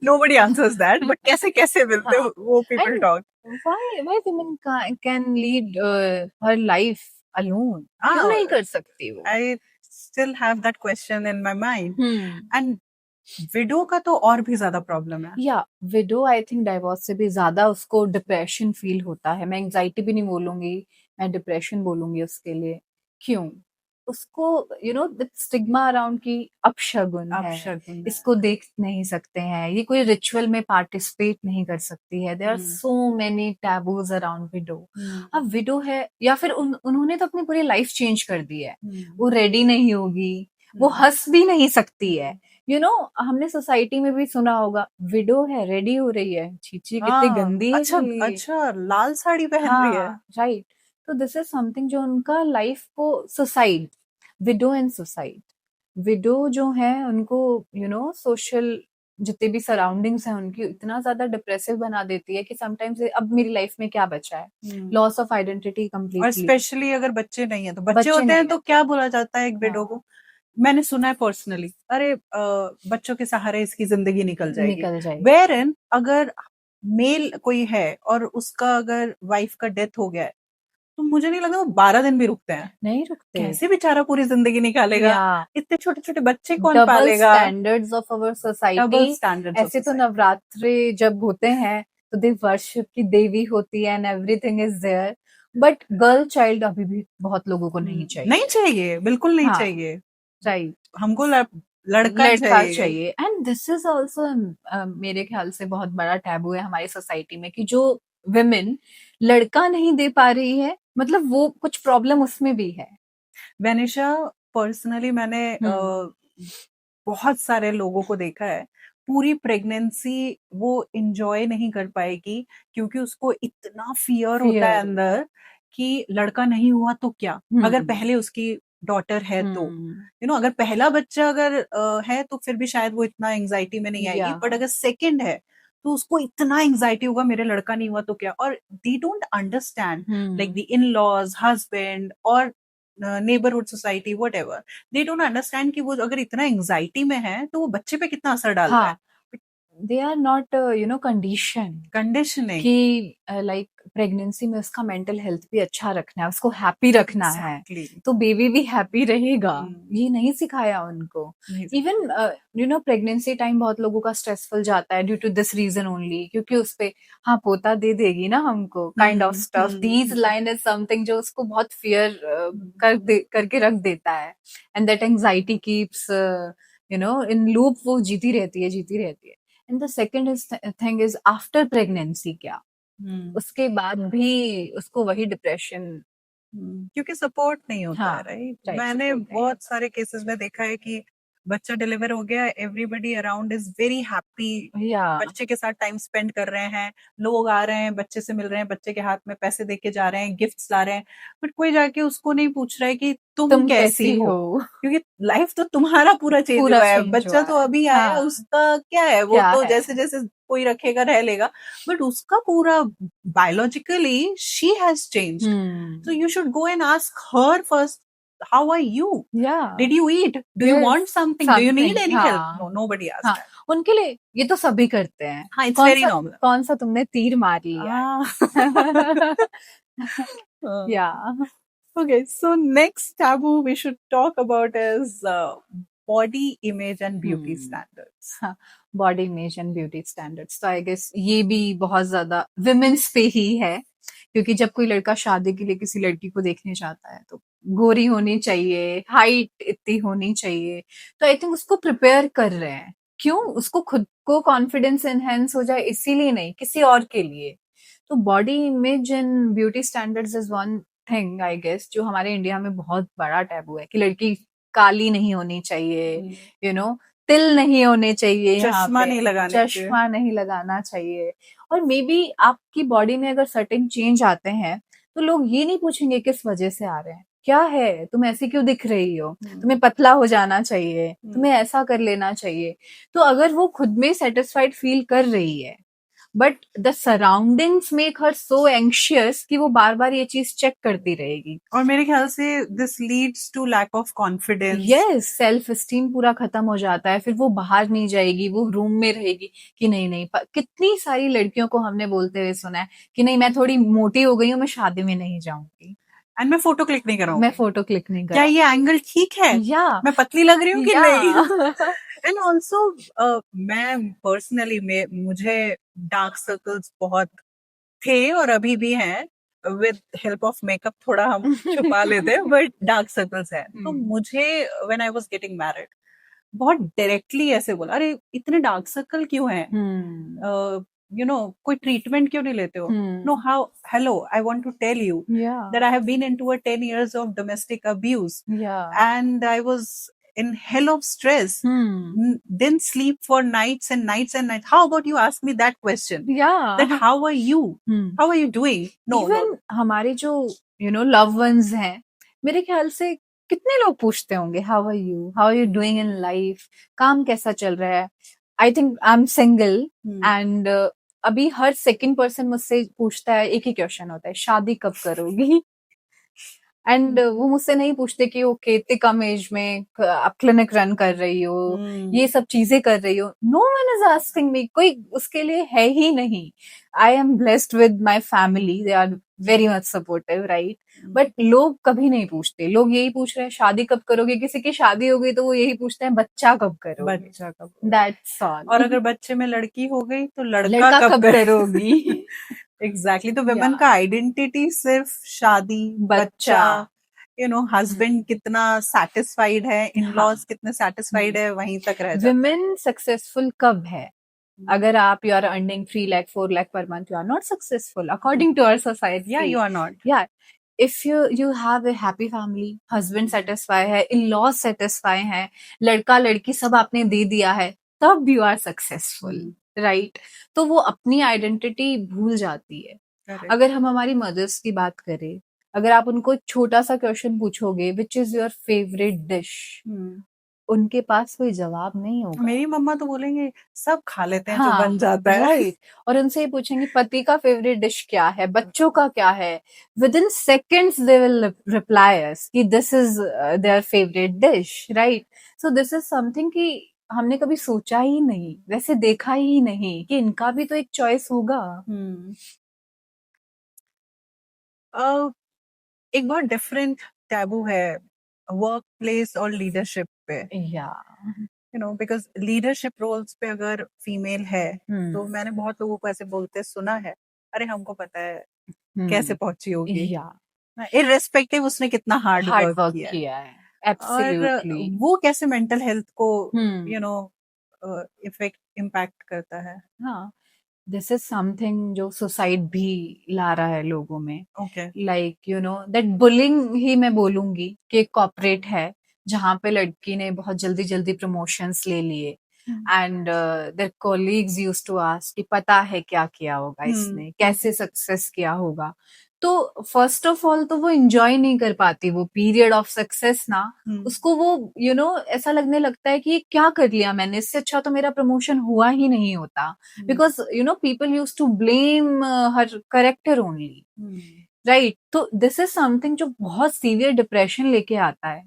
nobody answers that, but कैसे मिलते वो people talk. Why women can lead her life alone? क्यों नहीं कर सकती वो? I still have that question in my mind. And window का तो और भी ज्यादा प्रॉब्लम है. या विडो आई थिंक डाइवोर्स से भी ज्यादा उसको डिप्रेशन फील होता है. मैं एंजाइटी भी नहीं बोलूंगी, मैं डिप्रेशन बोलूंगी उसके लिए। क्यों? उसको स्टिग्मा अराउंड की अपशगुन है, अपशगुन है। इसको देख नहीं सकते हैं, ये कोई रिचुअल में पार्टिसिपेट नहीं कर सकती है। There are so many taboos around widow. अब विडो है या फिर उन्होंने तो अपनी पूरी लाइफ चेंज कर दी है, वो रेडी नहीं होगी, वो हंस भी नहीं सकती है। हमने सोसाइटी में भी सुना होगा, विडो है रेडी हो रही है, छीछी कितनी गंदी है अच्छा ये। अच्छा, लाल साड़ी पहन रही है। हाँ, राइट। तो दिस इज समथिंग जो उनका लाइफ को suicide, window and suicide. Window जो है उनको सोशल जितने भी सराउंडिंग्स हैं उनकी इतना ज्यादा डिप्रेसिव बना देती है कि समटाइम्स अब मेरी लाइफ में क्या बचा है, लॉस ऑफ आइडेंटिटी और कंप्लीटली। स्पेशली अगर बच्चे नहीं है तो बच्चे बच्चे होते नहीं हैं तो है क्या बोला जाता है एक विडो हाँ, को। मैंने सुना है पर्सनली, अरे बच्चों के सहारे इसकी जिंदगी निकल जाएगी। निकल जाएगी। वेयर इन अगर मेल कोई है और उसका अगर वाइफ का डेथ हो गया है तो मुझे नहीं लगता वो 12 दिन भी रुकते हैं। नहीं रुकते। कैसे बेचारा पूरी जिंदगी निकालेगा, या इतने छोटे छोटे बच्चे कौन डबल पालेगा। Standards of our double society. Standards of ऐसे तो सोसाइटी। नवरात्रि जब होते हैं तो दे वर्शिप की देवी होती है and everything is there, but girl child अभी भी बहुत लोगों को नहीं चाहिए। नहीं चाहिए, बिल्कुल नहीं हाँ, चाहिए। राइट। हमको लड़का लड़का चाहिए। चाहिए एंड दिस इज ऑल्सो मेरे ख्याल से बहुत बड़ा टैबू है हमारी सोसाइटी में कि जो विमेन लड़का नहीं दे पा रही है, मतलब वो कुछ प्रॉब्लम उसमें भी है। वेनिशा, पर्सनली मैंने बहुत सारे लोगों को देखा है, पूरी प्रेगनेंसी वो एंजॉय नहीं कर पाएगी क्योंकि उसको इतना फियर होता है अंदर कि लड़का नहीं हुआ तो क्या। अगर पहले उसकी डॉटर है तो अगर पहला बच्चा अगर है तो फिर भी शायद वो इतना एंजाइटी में नहीं आएगी, बट अगर सेकंड है तो उसको इतना एंजाइटी होगा मेरे लड़का नहीं हुआ तो क्या। और they don't understand, like the in laws, husband और neighbourhood society whatever, they don't understand कि वो अगर इतना एंजाइटी में है तो वो बच्चे पे कितना असर डाल रहा है। दे आर नॉट कंडीशनिंग कि लाइक प्रेगनेंसी में उसका मेंटल हेल्थ भी अच्छा रखना है, उसको हैप्पी रखना है, तो बेबी भी हैप्पी रहेगा। ये नहीं सिखाया उनको। इवन प्रेगनेंसी टाइम बहुत लोगों का स्ट्रेसफुल जाता है due to this reason only, क्योंकि उस पे हाँ पोता दे देगी ना हमको, kind of stuff. These line is something जो उसको बहुत फियर करके रख देता है and that anxiety keeps in loop, वो जीती रहती है। And the second thing is after pregnancy क्या, उसके बाद भी उसको वही डिप्रेशन, क्योंकि सपोर्ट नहीं होता है। राइट, मैंने बहुत सारे केसेस में देखा है कि बच्चा डिलीवर हो गया, everybody around is very happy, बच्चे के साथ टाइम स्पेंड कर रहे हैं, लोग आ रहे हैं, बच्चे से मिल रहे हैं, बच्चे के हाथ में पैसे दे के जा रहे हैं, गिफ्ट्स ला रहे हैं, बट कोई जाके उसको नहीं पूछ रहा है कि तुम कैसी हो, क्योंकि लाइफ तो तुम्हारा पूरा चेंज हुआ है, बच्चा तो अभी आया, उसका क्या है, वो तो जैसे जैसे कोई रखेगा रह लेगा, बट उसका पूरा biologically she has change. So you should go and ask her first, how are you? Did you eat? Do you want something? Do you need any help? No, nobody asked that. उनके लिए ये तो सभी करते हैं। हाँ, it's very normal. कौन सा तुमने तीर मार लिया? Yeah. Okay, so next taboo we should talk about is body image and beauty standards. Body image and beauty standards, तो आई गेस ये भी बहुत ज्यादा विमेन्स पे ही है, क्योंकि जब कोई लड़का शादी के लिए किसी लड़की को देखने जाता है तो गोरी होनी चाहिए, हाइट इतनी होनी चाहिए, तो आई थिंक उसको प्रिपेयर कर रहे हैं। क्यों? उसको खुद को कॉन्फिडेंस एनहेंस हो जाए, इसीलिए नहीं, किसी और के लिए। तो body image and beauty standards is one thing I guess जो हमारे इंडिया में बहुत बड़ा टैबू है, कि लड़की काली नहीं होनी चाहिए, तिल नहीं होने चाहिए, चश्मा नहीं लगाना चाहिए। और मे बी आपकी बॉडी में अगर सर्टेन चेंज आते हैं तो लोग ये नहीं पूछेंगे किस वजह से आ रहे हैं, क्या है, तुम ऐसी क्यों दिख रही हो, तुम्हें पतला हो जाना चाहिए, तुम्हें ऐसा कर लेना चाहिए। तो अगर वो खुद में सेटिस्फाइड फील कर रही है, but the surroundings make her so anxious कि वो बार बार ये चीज चेक करती रहेगी, और मेरे ख्याल से this leads to lack of confidence. Yes, self esteem पूरा खत्म हो जाता है, फिर वो बाहर नहीं जाएगी, वो रूम में रहेगी कि नहीं। कितनी सारी लड़कियों को हमने बोलते हुए सुना है कि नहीं मैं थोड़ी मोटी हो गई हूँ, मैं शादी में नहीं जाऊंगी, एंड मैं फोटो क्लिक नहीं करूंगी, क्या ये एंगल ठीक है, मैं पतली लग रही हूँ कि नहीं। एंड ऑल्सो मैं पर्सनली मुझे डार्क सर्कल्स बहुत थे और अभी भी हैं, विद हेल्प ऑफ मेकअप थोड़ा हम छुपा लेते हैं, बट डार्क सर्कल्स है। तो मुझे when I was getting married बहुत डायरेक्टली ऐसे बोला, अरे इतने डार्क सर्कल क्यों हैं, यू नो कोई ट्रीटमेंट क्यों नहीं लेते हो? No, how, hello, I want to tell you that I have been into a 10 years of domestic abuse, and I was in hell of stress. Didn't sleep for nights and nights and nights. How about you ask me that question? That how are you? How are you doing? No, even हमारे जो love once हैं, मेरे ख्याल से कितने लोग पूछते होंगे how are you doing in life, काम कैसा चल रहा है. I think I am single and अभी हर सेकंड पर्सन मुझसे पूछता है, एक ही क्वेश्चन होता है, शादी कब करोगी. एंड वो मुझसे नहीं पूछते कि ओके इतने कम एज में आप क्लिनिक रन कर रही हो, ये सब चीजें कर रही हो. No one is asking me, कोई उसके लिए है ही नहीं. I am blessed with my family, they are very much supportive, right. But लोग कभी नहीं पूछते. लोग यही पूछ रहे हैं शादी कब करोगे. किसी की शादी हो गई तो वो यही पूछते हैं बच्चा कब करोगे. बच्चा कब? That's all. और अगर बच्चे में लड़की हो गई तो लड़का लड़का कब करोगी? करोगी. एग्जैक्टली. तो वुमेन का आइडेंटिटी सिर्फ शादी, बच्चा, हस्बैंड कितना सेटिस्फाइड है, इन लॉज कितने सेटिस्फाइड है, वहीं तक रह जाता है. विमेन सक्सेसफुल कब है? अगर आप you are earning 3 lakh 4 lakh per month, you are not successful according to our society. या यू आर नॉट. या if you have a happy family, husband satisfy है, इन लॉज सेटिस्फाई है, लड़का लड़की सब आपने दे दिया है, तब यू आर सक्सेसफुल, राइट. तो वो अपनी आइडेंटिटी भूल जाती है. Correct. अगर हम हमारी मदर्स की बात करें, अगर आप उनको एक छोटा सा क्वेश्चन पूछोगे which is your favourite dish, उनके पास कोई जवाब नहीं होगा. मेरी मम्मा तो बोलेंगे सब खा लेते हैं जो बन जाता है. राइट. और उनसे ये पूछेंगे पति का फेवरेट डिश क्या है, बच्चों का क्या है, within seconds they will reply us कि this is their favourite dish, right. So this is something कि हमने कभी सोचा ही नहीं, वैसे देखा ही नहीं कि इनका भी तो एक चॉइस होगा. एक बहुत डिफरेंट टैबू है वर्क प्लेस और लीडरशिप पे. या बिकॉज लीडरशिप रोल्स पे अगर फीमेल है तो मैंने बहुत लोगों को ऐसे बोलते सुना है, अरे हमको पता है कैसे पहुंची होगी, इररेस्पेक्टिव उसने कितना हार्ड वर्क किया है. Absolutely. और वो कैसे मेंटल हेल्थ को इफेक्ट इम्पैक्ट करता है. हाँ, दिस इज समथिंग जो सोसाइटी भी ला रहा है लोगों में. ओके. लाइक दैट बुलिंग ही मैं बोलूंगी कि कॉर्पोरेट है जहां पे लड़की ने बहुत जल्दी जल्दी प्रमोशंस ले लिए and their colleagues used to ask कि पता है क्या किया होगा इसने, कैसे सक्सेस किया होगा. तो फर्स्ट ऑफ ऑल तो वो एंजॉय नहीं कर पाती वो पीरियड ऑफ सक्सेस ना. उसको वो ऐसा लगने लगता है कि ये क्या कर लिया मैंने, इससे अच्छा तो मेरा प्रमोशन हुआ ही नहीं होता. Because people use to blame her character only, right. तो दिस इज समथिंग जो बहुत सीवियर डिप्रेशन लेके आता है.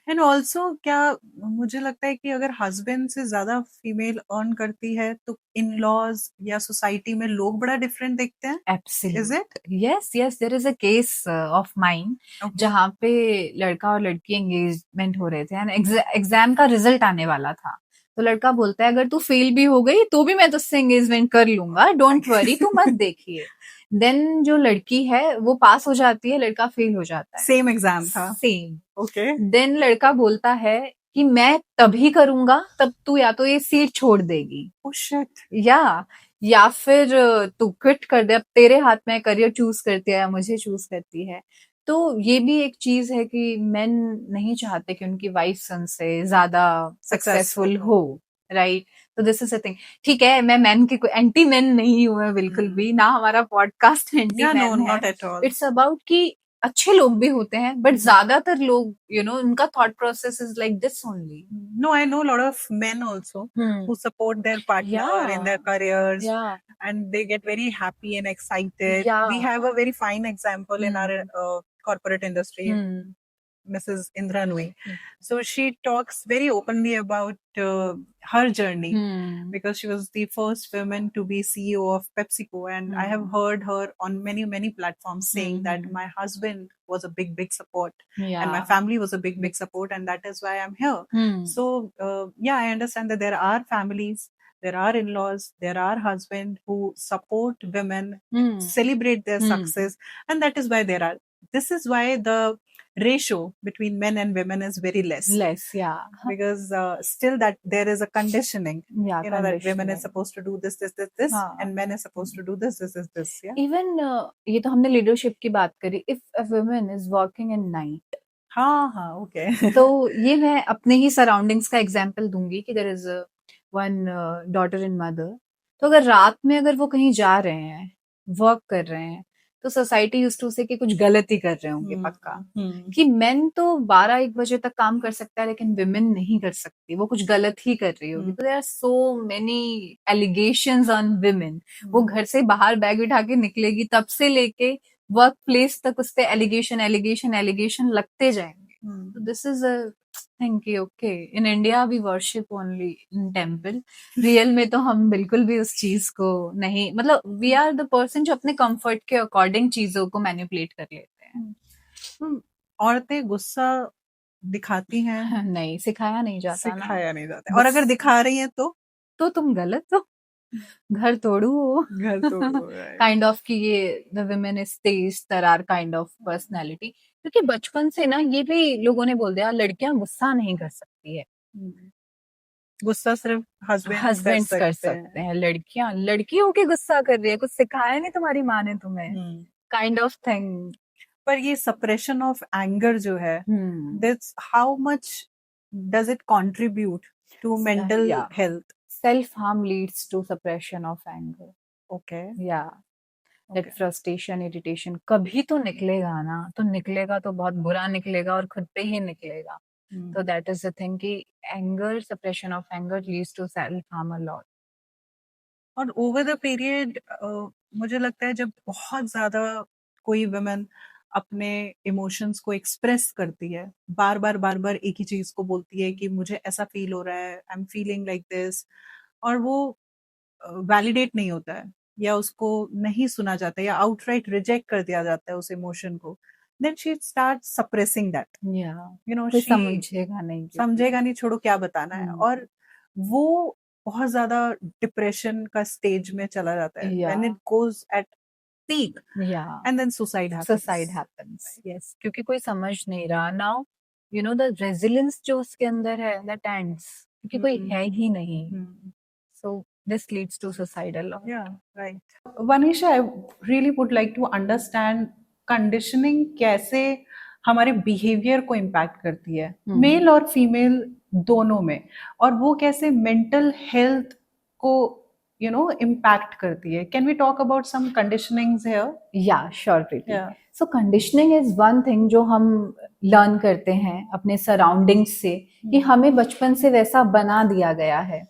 एंड ऑल्सो क्या मुझे लगता है कि अगर हस्बैंड से ज्यादा फीमेल अर्न करती है तो इन लॉज या सोसाइटी में लोग बड़ा डिफरेंट देखते हैं. Absolutely. Is it? Yes, yes, there is a case of mine जहाँ पे लड़का और लड़की एंगेजमेंट हो रहे थे एंड एग्जाम का रिजल्ट आने वाला था. तो लड़का बोलता है अगर तू फेल भी हो गई तो भी मैं तुझसे एंगेजमेंट कर लूंगा, डोंट वरी, तू मत देखिए. देन जो लड़की है वो पास हो जाती है, लड़का फेल हो जाता है. सेम एग्जाम था. सेम. ओके. देन लड़का बोलता है कि मैं तभी करूंगा तब तू या तो ये सीट छोड़ देगी, Oh shit. या फिर तू क्विट कर दे, अब तेरे हाथ में करियर चूज करती है या मुझे चूज करती है. तो ये भी एक चीज है कि मेन नहीं चाहते कि उनकी वाइफ उनसे ज्यादा सक्सेसफुल हो, राइट. तो दिस इज अ थिंग. ठीक है, मैं मैन की एंटी मैन नहीं हूँ बिल्कुल भी ना, हमारा पॉडकास्ट एंटी मैन है. इट्स अबाउट कि अच्छे लोग भी होते हैं बट ज्यादातर लोग उनका thought process is like this only. No, I know a lot of men also who support their partner in their careers, and they get very happy and excited. We have a very fine example in our corporate industry, Mrs. Indra Nui. So she talks very openly about her journey because she was the first woman to be CEO of PepsiCo, and I have heard her on many platforms saying that my husband was a big support and my family was a big support, and that is why I'm here. So I understand that there are families, there are in-laws, there are husbands who support women, Hmm. celebrate their Hmm. success, and that is why there are. This is why the ratio between men and women is very less, Less, yeah. because still that there is a conditioning, Yeah, that women is conditioning. supposed to do this, this, this, this, हाँ. and men is supposed to do this, this, this, this. Yeah. Even ये तो हमने leadership की बात करी. If a woman is working in night, हाँ, okay. तो ये मैं अपने ही सराउंडिंग्स का एग्जांपल दूंगी कि there is one daughter in mother. तो अगर रात में अगर वो कहीं जा रहे हैं, वर्क कर रहे हैं, तो सोसाइटी यूज्ड टू से कि कुछ गलत ही कर रहे होंगे पक्का. कि मेन तो 12-1 बजे तक काम कर सकता है, लेकिन विमेन नहीं कर सकती, वो कुछ गलत ही कर रही होगी. तो there are so many allegations on women. वो घर से बाहर बैग उठा के निकलेगी तब से लेके वर्क प्लेस तक उस पे एलिगेशन एलिगेशन एलिगेशन लगते जाएंगे. So this is a thing कि okay, in India we worship only in temple. Real में तो हम बिल्कुल भी उस चीज को नहीं, मतलब we are the person जो अपने कंफर्ट के अकॉर्डिंग चीजों को मैनिपुलेट कर लेते हैं. औरतें गुस्सा दिखाती हैं, नहीं, सिखाया नहीं जाता ना. सिखाया नहीं जाता, और अगर दिखा रही हैं तो तुम गलत हो, घर तोड़ो. घर तोड़ो. काइंड ऑफ कि ये the women is Tej Tarar kind of personality. क्योंकि बचपन से ना ये भी लोगों ने बोल दिया लड़कियां गुस्सा नहीं कर सकती है, गुस्सा सिर्फ हस्बैंड कर सकते हैं. लड़कियां लड़की होके गुस्सा कर रही है, कुछ सिखाया नहीं तुम्हारी माँ ने तुम्हें, काइंड ऑफ थिंग. पर ये सप्रेशन ऑफ एंगर जो है, that's how much does it contribute to mental health. Self harm leads to suppression of anger. Okay, या दैट फ्रस्ट्रेशन इरिटेशन कभी तो निकलेगा ना, तो निकलेगा तो बहुत बुरा निकलेगा और खुद पे ही निकलेगा. तो दैट इज द थिंग कि anger, suppression of anger leads to self harm a lot. और ओवर द पीरियड मुझे लगता है जब बहुत ज्यादा कोई वुमेन अपने इमोशंस को एक्सप्रेस करती है, बार बार एक ही चीज को बोलती है कि मुझे ऐसा फील हो रहा है, I am feeling like this, और वो वैलिडेट नहीं होता है या उसको नहीं सुना जाता है या आउटराइट रिजेक्ट कर दिया जाता है उस इमोशन को, then she starts suppressing that. कोई समझेगा नहीं, छोड़ो क्या बताना है. और वो बहुत ज्यादा डिप्रेशन का स्टेज में चला जाता है, when it goes at peak, and then suicide happens. Yes, क्योंकि कोई समझ नहीं रहा. Now you know the resilience जो उसके अंदर है, that ends, क्योंकि कोई है ही नहीं. So this leads to suicidal. Yeah, right. Vanisha, I really would like to understand conditioning कैसे हमारे बिहेवियर को इम्पैक्ट करती है, मेल और फीमेल दोनों में, और वो कैसे मेंटल हेल्थ को इम्पैक्ट करती है. Can we talk about some conditionings here? Yeah sure Preeti. So conditioning is one thing जो हम लर्न करते हैं अपने सराउंडिंग्स से, कि हमें बचपन से वैसा बना दिया गया है.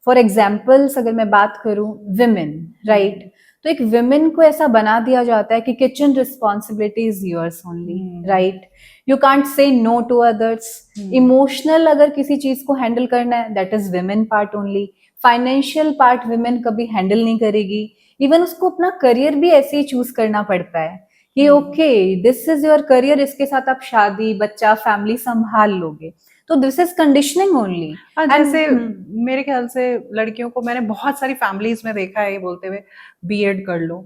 फॉर एग्जाम्पल्स अगर मैं बात करूं, विमेन, राइट, तो एक विमेन को ऐसा बना दिया जाता है कि kitchen responsibility is yours only, right. You can't say no to others. Emotional अगर किसी चीज को हैंडल करना है, that is women part only. Financial part women कभी हैंडल नहीं करेगी. इवन उसको अपना करियर भी ऐसे ही चूज करना पड़ता है कि okay this is your career, इसके साथ आप शादी, बच्चा, फैमिली संभाल लोगे. तो दिस इज कंडीशनिंग ओनली. जैसे मेरे ख्याल से लड़कियों को मैंने बहुत सारी फैमिलीज में देखा है ये बोलते हुए, बीएड कर लो,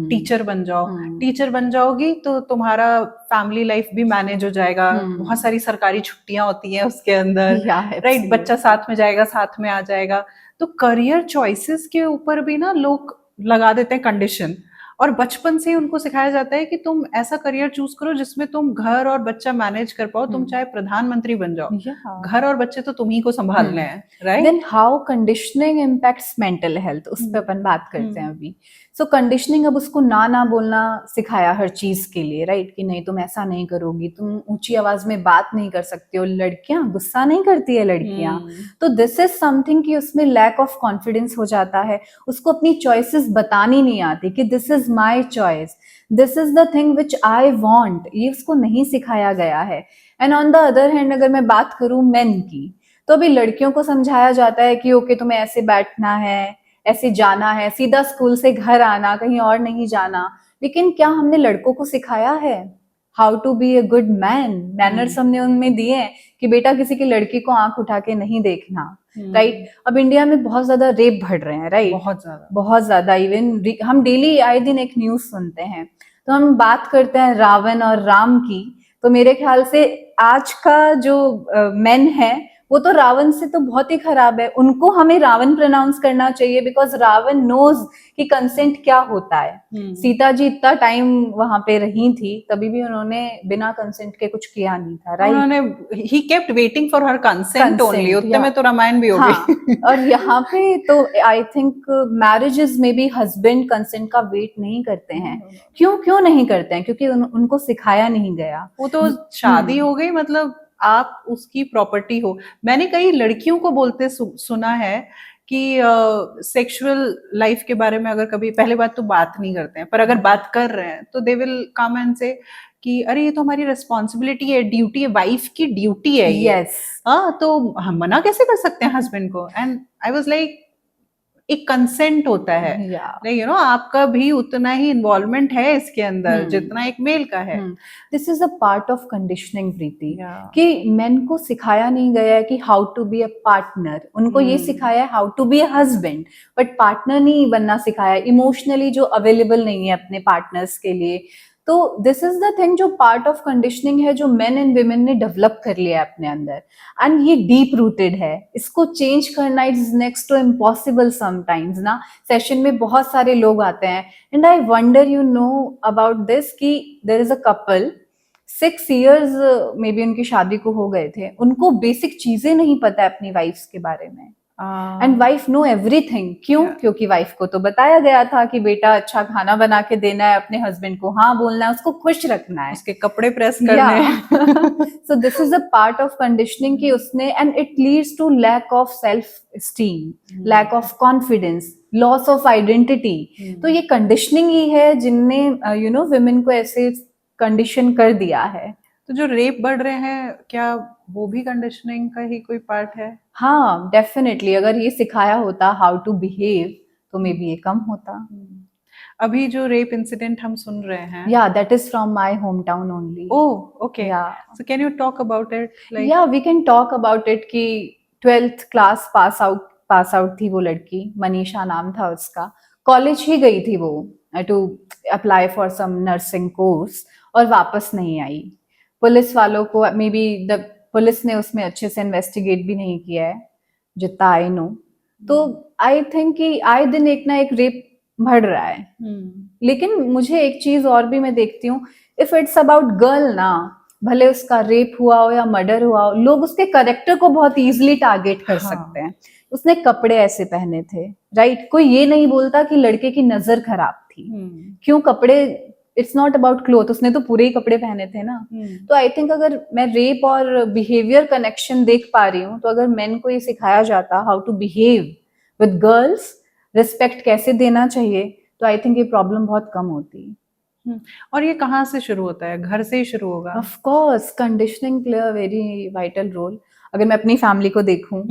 टीचर बन जाओ, टीचर बन जाओगी तो तुम्हारा फैमिली लाइफ भी मैनेज हो जाएगा, बहुत सारी सरकारी छुट्टियां होती हैं उसके अंदर, राइट, बच्चा साथ में जाएगा, साथ में आ जाएगा. तो करियर चॉइसेस के ऊपर भी ना लोग लगा देते हैं कंडीशन, और बचपन से ही उनको सिखाया जाता है कि तुम ऐसा करियर चूज करो जिसमें तुम घर और बच्चा मैनेज कर पाओ, तुम चाहे प्रधानमंत्री बन जाओ, घर और बच्चे तो तुम ही को संभालने हैं, right. Then how conditioning impacts mental health, उस पर अपन बात करते हैं अभी. सो कंडीशनिंग, अब उसको ना बोलना सिखाया हर चीज के लिए, राइट, कि नहीं तुम ऐसा नहीं करोगी, तुम ऊंची आवाज में बात नहीं कर सकती हो, लड़कियां गुस्सा नहीं करती है लड़कियां. तो दिस इज समथिंग कि उसमें लैक ऑफ कॉन्फिडेंस हो जाता है, उसको अपनी चॉइसेस बतानी नहीं आती कि this is my choice, this is the thing which I want. ये उसको नहीं सिखाया गया है. And on the other hand अगर मैं बात करूं मेन की, तो अभी लड़कियों को समझाया जाता है कि ओके तुम्हें ऐसे बैठना है, ऐसे जाना है, सीधा स्कूल से घर आना, कहीं और नहीं जाना. लेकिन क्या हमने लड़कों को सिखाया है? How to be a good man, manners हमने उनमें दिए हैं कि बेटा किसी की लड़की को आंख उठा के नहीं देखना, राइट। अब इंडिया में बहुत ज्यादा रेप बढ़ रहे हैं, राइट, बहुत ज्यादा। इवन हम डेली आए दिन एक न्यूज सुनते हैं। तो हम बात करते हैं रावण और राम की, तो मेरे ख्याल से आज का जो मेन है वो तो रावण से तो बहुत ही खराब है। उनको हमें रावण प्रोनाउंस करना चाहिए, बिकॉज रावण नोज कि कंसेंट क्या होता है। सीता जी इतना टाइम वहां पे रही थी, तभी भी उन्होंने बिना कंसेंट के कुछ किया नहीं था, राइट। उन्होंने he kept waiting for her consent only, उतने में तो रामायण भी हो गई। और यहाँ पे तो आई थिंक मैरिजेस में भी हस्बैंड कंसेंट का वेट नहीं करते हैं। क्यों नहीं करते हैं? क्योंकि उनको सिखाया नहीं गया। वो तो शादी हो गई, मतलब आप उसकी प्रॉपर्टी हो। मैंने कई लड़कियों को बोलते सुना है कि सेक्सुअल लाइफ के बारे में अगर कभी, पहले बात तो बात नहीं करते हैं, पर अगर बात कर रहे हैं तो दे विल कम एंड से कि अरे ये तो हमारी रिस्पॉन्सिबिलिटी है, ड्यूटी है, वाइफ की ड्यूटी है ये। Yes. तो हम मना कैसे कर सकते हैं हस्बैंड को? एंड आई वाज लाइक, एक कंसेंट होता है, लाइक यू नो, आपका भी उतना ही इन्वॉल्वमेंट है इसके अंदर जितना एक मेल का है। This is a part of conditioning, Preeti, कि मेन को सिखाया नहीं गया है कि how to be a partner. उनको ये सिखाया है how to be a husband, but partner नहीं बनना सिखाया, इमोशनली जो अवेलेबल नहीं है अपने पार्टनर्स के लिए। तो दिस इज द थिंग जो पार्ट ऑफ कंडीशनिंग है, जो मेन एंड विमेन ने डेवलप कर लिया है अपने अंदर, एंड ये डीप रूटेड है। इसको चेंज करना is next to impossible sometimes ना। सेशन में बहुत सारे लोग आते हैं, and I wonder, you know about this, कि there is a couple 6 years maybe उनकी शादी को हो गए थे, उनको बेसिक चीजें नहीं पता है अपनी वाइफ्स के बारे में, एंड वाइफ नो एवरीथिंग। क्यों? क्योंकि वाइफ को तो बताया गया था कि बेटा अच्छा खाना बना के देना है, अपने हस्बैंड को हाँ बोलना है, उसको खुश रखना है, उसके कपड़े प्रेस करने हैं। So this is a part of conditioning कि उसने, and it leads to lack of self esteem, lack of confidence, loss of identity. तो ये कंडीशनिंग ही है जिनने यू नो विमेन को ऐसे कंडीशन कर दिया है। तो जो रेप बढ़ रहे हैं, क्या वो भी कंडीशनिंग का ही कोई पार्ट है? हाँ, डेफिनेटली। अगर ये सिखाया होता हाउ टू बिहेव तो मे बी ये कम होता। अभी जो रेप इंसिडेंट हम सुन रहे हैं, yeah, that is from my hometown only. oh okay, yeah, so can you talk about it? Like, yeah, we can talk about it कि 12th क्लास पास आउट थी वो लड़की, मनीषा नाम था उसका। कॉलेज ही गई थी वो to apply for some nursing course, और वापस नहीं आई। पुलिस वालों को मे बी द पुलिस ने उसमें अच्छे से इन्वेस्टिगेट भी नहीं किया है, जितना आई नो। तो आई थिंक कि आए दिन एक ना एक रेप बढ़ रहा है। लेकिन मुझे एक चीज और भी मैं देखती हूँ, इफ इट्स अबाउट गर्ल ना, भले उसका रेप हुआ हो या मर्डर हुआ हो, लोग उसके कैरेक्टर को बहुत इजीली टारगेट कर सकते हैं। उसने कपड़े ऐसे पहने थे, राइट, कोई ये नहीं बोलता कि लड़के की नजर खराब थी। क्यों कपड़े? इट्स नॉट अबाउट क्लोथ, उसने तो पूरे ही कपड़े पहने थे ना। तो आई थिंक अगर मैं रेप और बिहेवियर कनेक्शन देख पा रही हूँ, तो अगर मेन को ये सिखाया जाता how to behave with girls, respect कैसे देना चाहिए, तो आई थिंक ये प्रॉब्लम बहुत कम होती। और ये कहाँ से शुरू होता है? घर से ही शुरू होगा। Of course, conditioning play a very vital role. अगर मैं अपनी फैमिली को देखूं,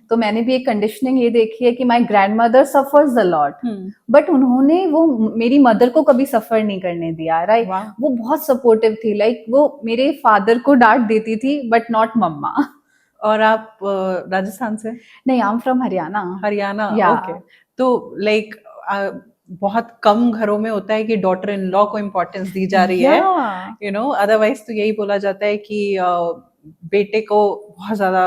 तो मैंने भी एक कंडीशनिंग ये देखी है कि my grandmother suffers a lot, but उन्होंने वो मेरी मदर को कभी सफर नहीं करने दिया, राइट। वो बहुत सपोर्टिव थी, लाइक वो मेरे फादर को डांट देती थी बट नॉट मम्मा। और आप राजस्थान से? नहीं, I am from Haryana. Haryana, okay. तो लाइक बहुत कम घरों में होता है कि डॉटर इन लॉ को इम्पोर्टेंस दी जा रही है, यू नो। अदरवाइज तो यही बोला जाता है कि बेटे को बहुत ज्यादा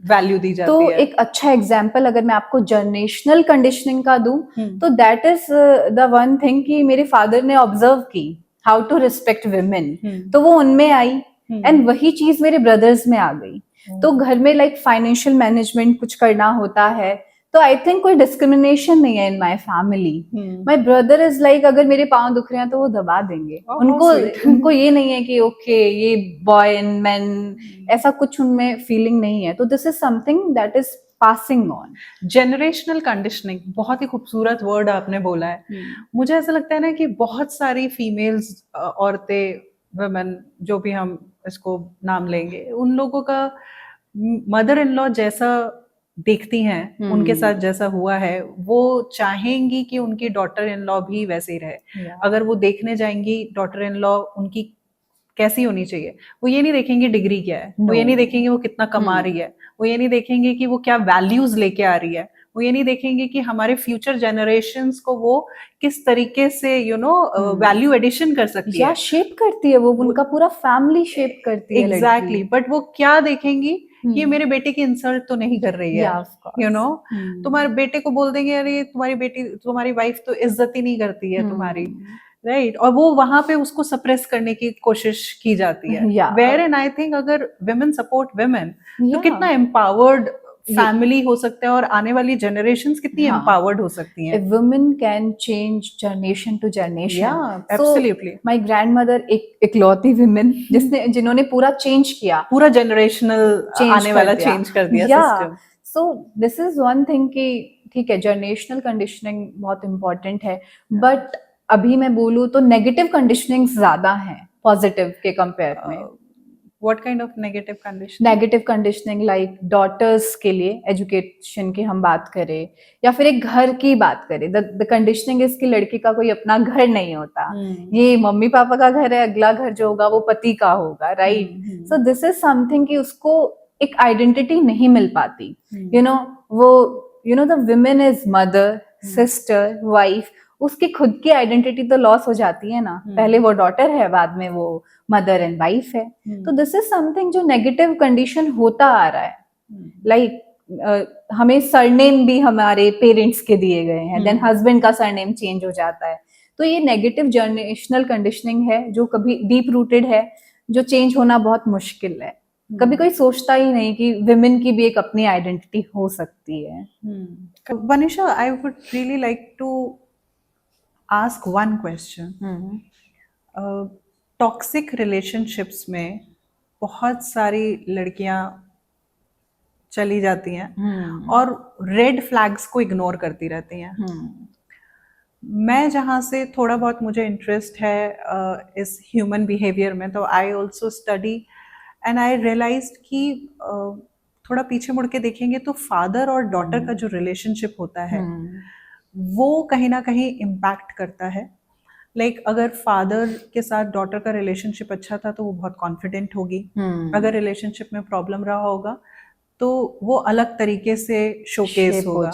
वैल्यू दी जाती है। तो एक अच्छा एग्जाम्पल अगर मैं आपको जनरेशनल कंडीशनिंग का दूं, तो that is the one thing कि मेरे फादर ने ऑब्जर्व की हाउ टू रिस्पेक्ट विमेन, तो वो उनमें आई, एंड वही चीज मेरे ब्रदर्स में आ गई। तो घर में लाइक फाइनेंशियल मैनेजमेंट कुछ करना होता है, तो आई थिंक कोई डिस्क्रिमिनेशन नहीं है in my family. My brother is like, अगर मेरे पाँव दुख रहे हैं तो वो दबा देंगे। उनको ये नहीं है कि ओके ये बॉय एंड मैन, ऐसा कुछ उनमें फीलिंग नहीं है। तो this is something that is passing on. Generational conditioning, बहुत ही खूबसूरत वर्ड आपने बोला है। मुझे ऐसा लगता है ना कि बहुत सारी फीमेल्स, औरतें, वुमेन, जो भी हम इसको नाम लेंगे, उन लोगों का मदर इन लॉ जैसा देखती हैं, उनके साथ जैसा हुआ है, वो चाहेंगी कि उनकी डॉटर इन लॉ भी वैसे ही रहे। अगर वो देखने जाएंगी डॉटर इन लॉ उनकी कैसी होनी चाहिए, वो ये नहीं देखेंगे डिग्री क्या है, वो ये No. नहीं देखेंगे वो कितना कमा हम्म। रही है, वो ये नहीं देखेंगे कि वो क्या वैल्यूज लेके आ रही है, वो ये नहीं देखेंगे कि हमारे फ्यूचर जनरेशन्स को वो किस तरीके से वैल्यू एडिशन कर सकती या है। शेप करती है वो, उनका पूरा फैमिली शेप करती है एग्जैक्टली, लड़की। बट वो क्या देखेंगी कि ये हम्म। मेरे बेटे की इंसल्ट तो नहीं कर रही है, या ऑफ कोर्स। यू नो तुम्हारे बेटे को बोल देंगे अरे तुम्हारी वाइफ तो इज्जत ही नहीं करती है तुम्हारी, राइट, और वो वहां पे उसको सप्रेस करने की कोशिश की जाती है। Yeah. Where and I think अगर विमेन सपोर्ट विमेन तो Yeah. कितना एम्पावर्ड फैमिली हो सकता है और आने वाली जनरेशंस कितनी हाँ। एम्पावर्ड हो सकती हैं। A woman can change generation to generation. Yeah, So, absolutely. my grandmother एक इकलौती women जिन्होंने पूरा change किया, पूरा जनरेशनल change आने वाला चेंज कर दिया Yeah. System. So this is one thing कि ठीक है generational conditioning बहुत important है, but अभी मैं बोलूँ तो negative conditioning ज्यादा है positive के compare में। What kind of negative conditioning? Negative conditioning like daughters के लिए एजुकेशन की हम बात करें या फिर एक घर की बात करें, द कंडीशनिंग इज कि लड़की का कोई अपना घर नहीं होता, ये मम्मी पापा का घर है, अगला घर जो होगा वो पति का होगा, right. So this is something कि उसको एक आइडेंटिटी नहीं मिल पाती, the women is mother, sister, wife, उसकी खुद की आइडेंटिटी तो लॉस हो जाती है ना, पहले वो डॉटर है, बाद में वो मदर एंड वाइफ है। तो दिस इज समथिंग जो नेगेटिव कंडीशन होता आ रहा है, लाइक हमें सरनेम भी हमारे पेरेंट्स के दिए गए हैं, देन हस्बैंड का सरनेम चेंज हो जाता है, तो ये नेगेटिव जनरेशनल कंडीशनिंग है जो कभी डीप रूटेड है, जो चेंज होना बहुत मुश्किल है। कभी कोई सोचता ही नहीं कि विमेन की भी एक अपनी आइडेंटिटी हो सकती है। Vanisha, I would really like to ask one question. Toxic relationships में बहुत सारी लड़कियां चली जाती हैं और रेड फ्लैग्स को इग्नोर करती रहती हैं। मैं जहाँ से थोड़ा बहुत मुझे इंटरेस्ट है इस ह्यूमन बिहेवियर में, तो I also study and I realised कि थोड़ा पीछे मुड़ के देखेंगे तो फादर और डॉटर का जो रिलेशनशिप होता है वो कहीं ना कहीं इम्पैक्ट करता है। लाइक अगर फादर के साथ डॉटर का रिलेशनशिप अच्छा था तो वो बहुत कॉन्फिडेंट होगी, अगर रिलेशनशिप में प्रॉब्लम रहा होगा तो वो अलग तरीके से शोकेस होगा,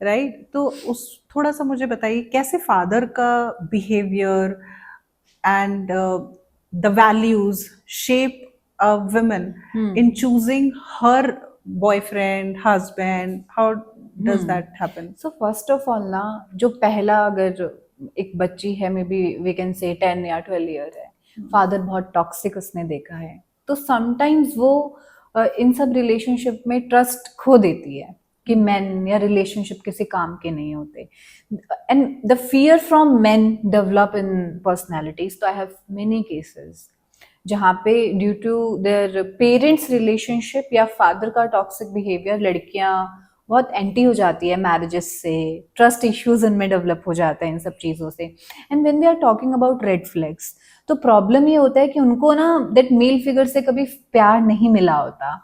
राइट। तो उस थोड़ा सा मुझे बताइए कैसे फादर का behaviour and the values shape a woman in choosing her boyfriend, husband, how does that happen? So first of all ना, जो पहला अगर एक बच्ची है, may be we can say 10 या 12 ईयर है, फादर बहुत टॉक्सिक उसने देखा है, तो समटाइम्स वो इन सब रिलेशनशिप में ट्रस्ट खो देती है कि मैन या रिलेशनशिप किसी काम के नहीं होते, and the fear from man develop in personalities. तो आई हैव मेनी केसेस जहाँ पे due to their parents relationship या फादर का टॉक्सिक बिहेवियर लड़कियाँ बहुत एंटी हो जाती है मैरिजेस से, ट्रस्ट इश्यूज इनमें डेवलप हो जाता है इन सब चीज़ों से। And when we are talking about red flags, तो प्रॉब्लम ये होता है कि उनको ना दैट मेल फिगर से कभी प्यार नहीं मिला होता,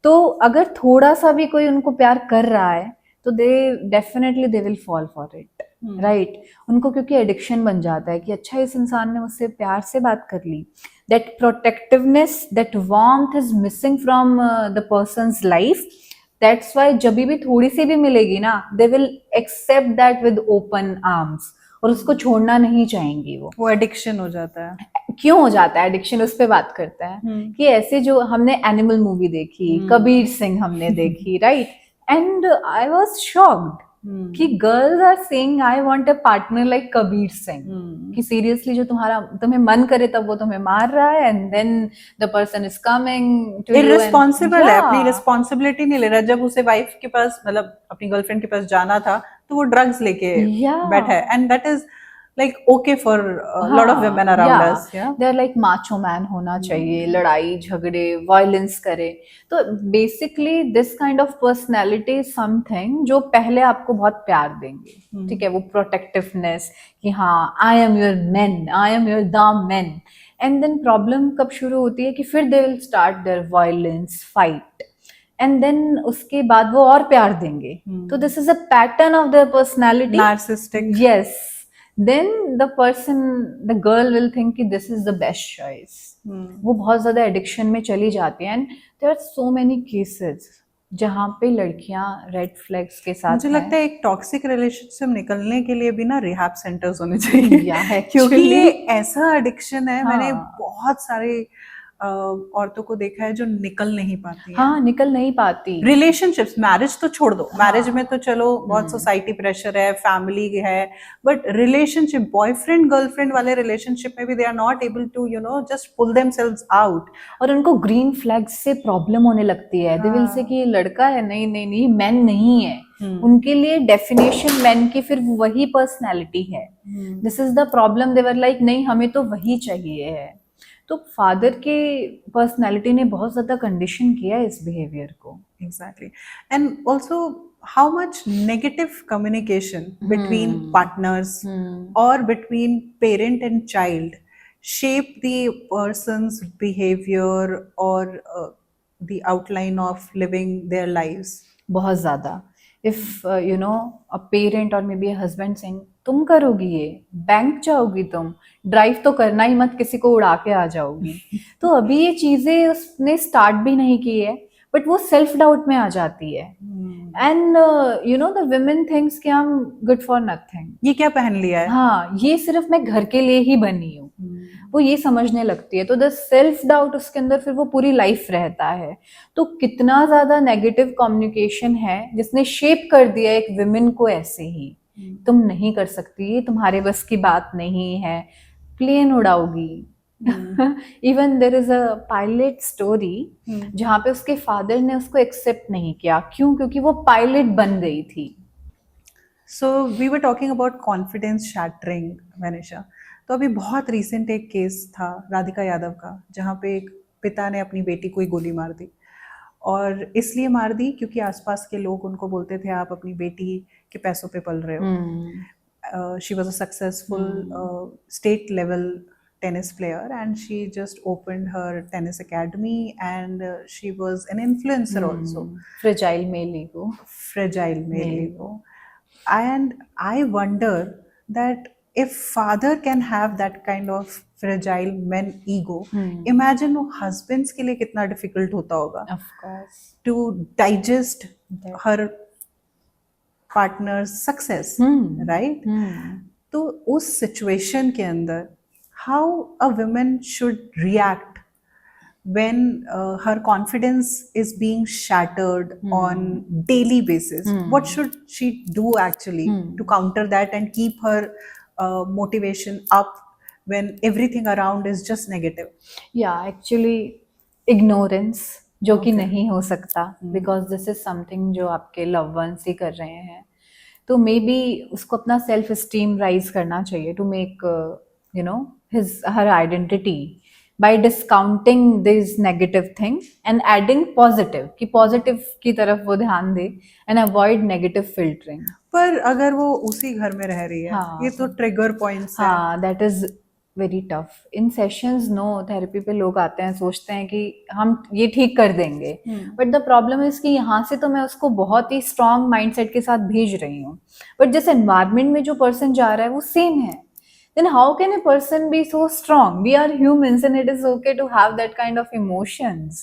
तो अगर थोड़ा सा भी कोई उनको प्यार कर रहा है तो they definitely they will fall for it, right. उनको क्योंकि एडिक्शन बन जाता है कि अच्छा इस इंसान ने मुझसे प्यार से बात कर ली, that protectiveness, that warmth is missing from the person's life. That's why जब भी थोड़ी सी भी मिलेगी ना, they will accept that with open arms, और उसको छोड़ना नहीं चाहेंगी। वो एडिक्शन हो जाता है। क्यों हो जाता है एडिक्शन, उस पे बात करता है कि ऐसे जो हमने एनिमल मूवी देखी, कबीर सिंह हमने देखी, right, and I was shocked कि girls are saying I want a partner like Kabir Singh, कि सीरियसली जो तुम्हें मन करे तब वो तुम्हें मार रहा है, and then the person is coming to you, irresponsible है, अपनी रिस्पांसिबिलिटी नहीं ले रहा। जब उसे वाइफ के पास, मतलब अपनी गर्लफ्रेंड के पास जाना था तो वो ड्रग्स लेके बैठा है, and that is like okay for a lot of women around us. They're like macho man होना चाहिए, लड़ाई झगड़े वायलेंस करे। तो basically this kind of personality is something जो पहले आपको बहुत प्यार देंगे, ठीक है, वो प्रोटेक्टिवनेस कि हाँ I am your man, I am your the man, and then problem कब शुरू होती है कि फिर they will start their violence, fight, and then उसके बाद वो और प्यार देंगे। तो this is a pattern of the personality, narcissistic, yes, then the girl will think कि this is the best choice. वो बहुत ज्यादा एडिक्शन में चली जाती है and there are so many cases जहाँ पे लड़कियां रेड फ्लैग्स के साथ मुझे हैं. लगता है एक टॉक्सिक रिलेशनशिप निकलने के लिए भी ना रिहैब सेंटर्स होने चाहिए Yeah, क्योंकि actually. ये ऐसा एडिक्शन है. मैंने हाँ. बहुत सारे औरतों को देखा है जो निकल नहीं पाती हैं. हाँ, निकल नहीं पाती. रिलेशनशिप्स, मैरिज तो छोड़ दो, मैरिज हाँ. में तो चलो बहुत सोसाइटी प्रेशर है, फैमिली है, बट रिलेशनशिप, बॉयफ्रेंड गर्लफ्रेंड वाले रिलेशनशिप में भी they are not able to just pull themselves out. और उनको ग्रीन फ्लैग्स से प्रॉब्लम होने लगती है. दे विल से कि ये लड़का है, नहीं नहीं नहीं, मैन नहीं है. उनके लिए डेफिनेशन मैन की फिर वही पर्सनैलिटी है. This is the problem. They were like नहीं, हमें तो वही चाहिए है. तो फादर के पर्सनैलिटी ने बहुत ज्यादा कंडीशन किया है इस बिहेवियर को. Exactly. And also, how much negative communication between partners or between parent and child shape the person's behavior or the outline of living their lives? बहुत ज्यादा. If you know a parent और may be husband saying तुम करोगी ये, bank जाओगी तुम, drive तो करना ही मत, किसी को उड़ा के आ जाओगी. तो अभी ये चीजें उसने स्टार्ट भी नहीं की है बट वो सेल्फ डाउट में आ जाती है. And you know the women thinks कि I'm गुड फॉर नथिंग. ये क्या पहन लिया है? हाँ, ये सिर्फ मैं घर के लिए ही बनी हूँ. वो ये समझने लगती है. तो द सेल्फ डाउट उसके अंदर फिर वो पूरी लाइफ रहता है. तो कितना ज्यादा नेगेटिव कम्युनिकेशन है जिसने शेप कर दिया एक विमेन को ऐसे ही. तुम नहीं कर सकती, ये तुम्हारे बस की बात नहीं है, प्लेन उड़ाओगी. Even there is a pilot story जहाँ पे उसके फादर ने उसको एक्सेप्ट नहीं किया. क्यों? क्योंकि वो पायलट बन गई थी. So we were talking about confidence shattering, Vanisha. तो अभी बहुत रिसेंट एक केस था राधिका यादव का, जहाँ पे एक पिता ने अपनी बेटी को ही गोली मार दी. और इसलिए मार दी क्योंकि आसपास के लोग उनको बोलते थे आप अपनी बेटी के पैसों पे पल रहे हो. She was a successful state level tennis player and she just opened her tennis academy and she was an influencer also. Fragile male ego. Fragile male ego. And I wonder that if father can have that kind of fragile men ego, imagine वो husbands के लिए कितना difficult होता होगा Of course. to digest her partner's success, right? तो उस situation के अंदर how a woman should react when her confidence is being shattered on daily basis. What should she do actually to counter that and keep her motivation up when everything around is just negative? या actually ignorance, जो कि नहीं हो सकता because this is something जो आपके love once ही कर रहे हैं. तो मे बी उसको अपना सेल्फ स्टीम राइज करना चाहिए to make you know her identity by discounting this negative thing and adding positive, कि positive की तरफ वो ध्यान दे and avoid negative filtering. पर अगर वो उसी घर में रह रही है, हाँ. ये तो ट्रिगर पॉइंट्स है. हाँ, that is very tough. In sessions, no, therapy पे लोग आते हैं, सोचते हैं कि हम ये ठीक कर देंगे, बट द प्रॉब्लम इज कि यहाँ से तो मैं उसको बहुत ही स्ट्रॉन्ग माइंडसेट के साथ भेज रही हूँ, बट जिस एनवायरमेंट में जो पर्सन जा रहा है वो सेम है. Then how can a person be so strong? We are humans and it is okay to have that kind of emotions.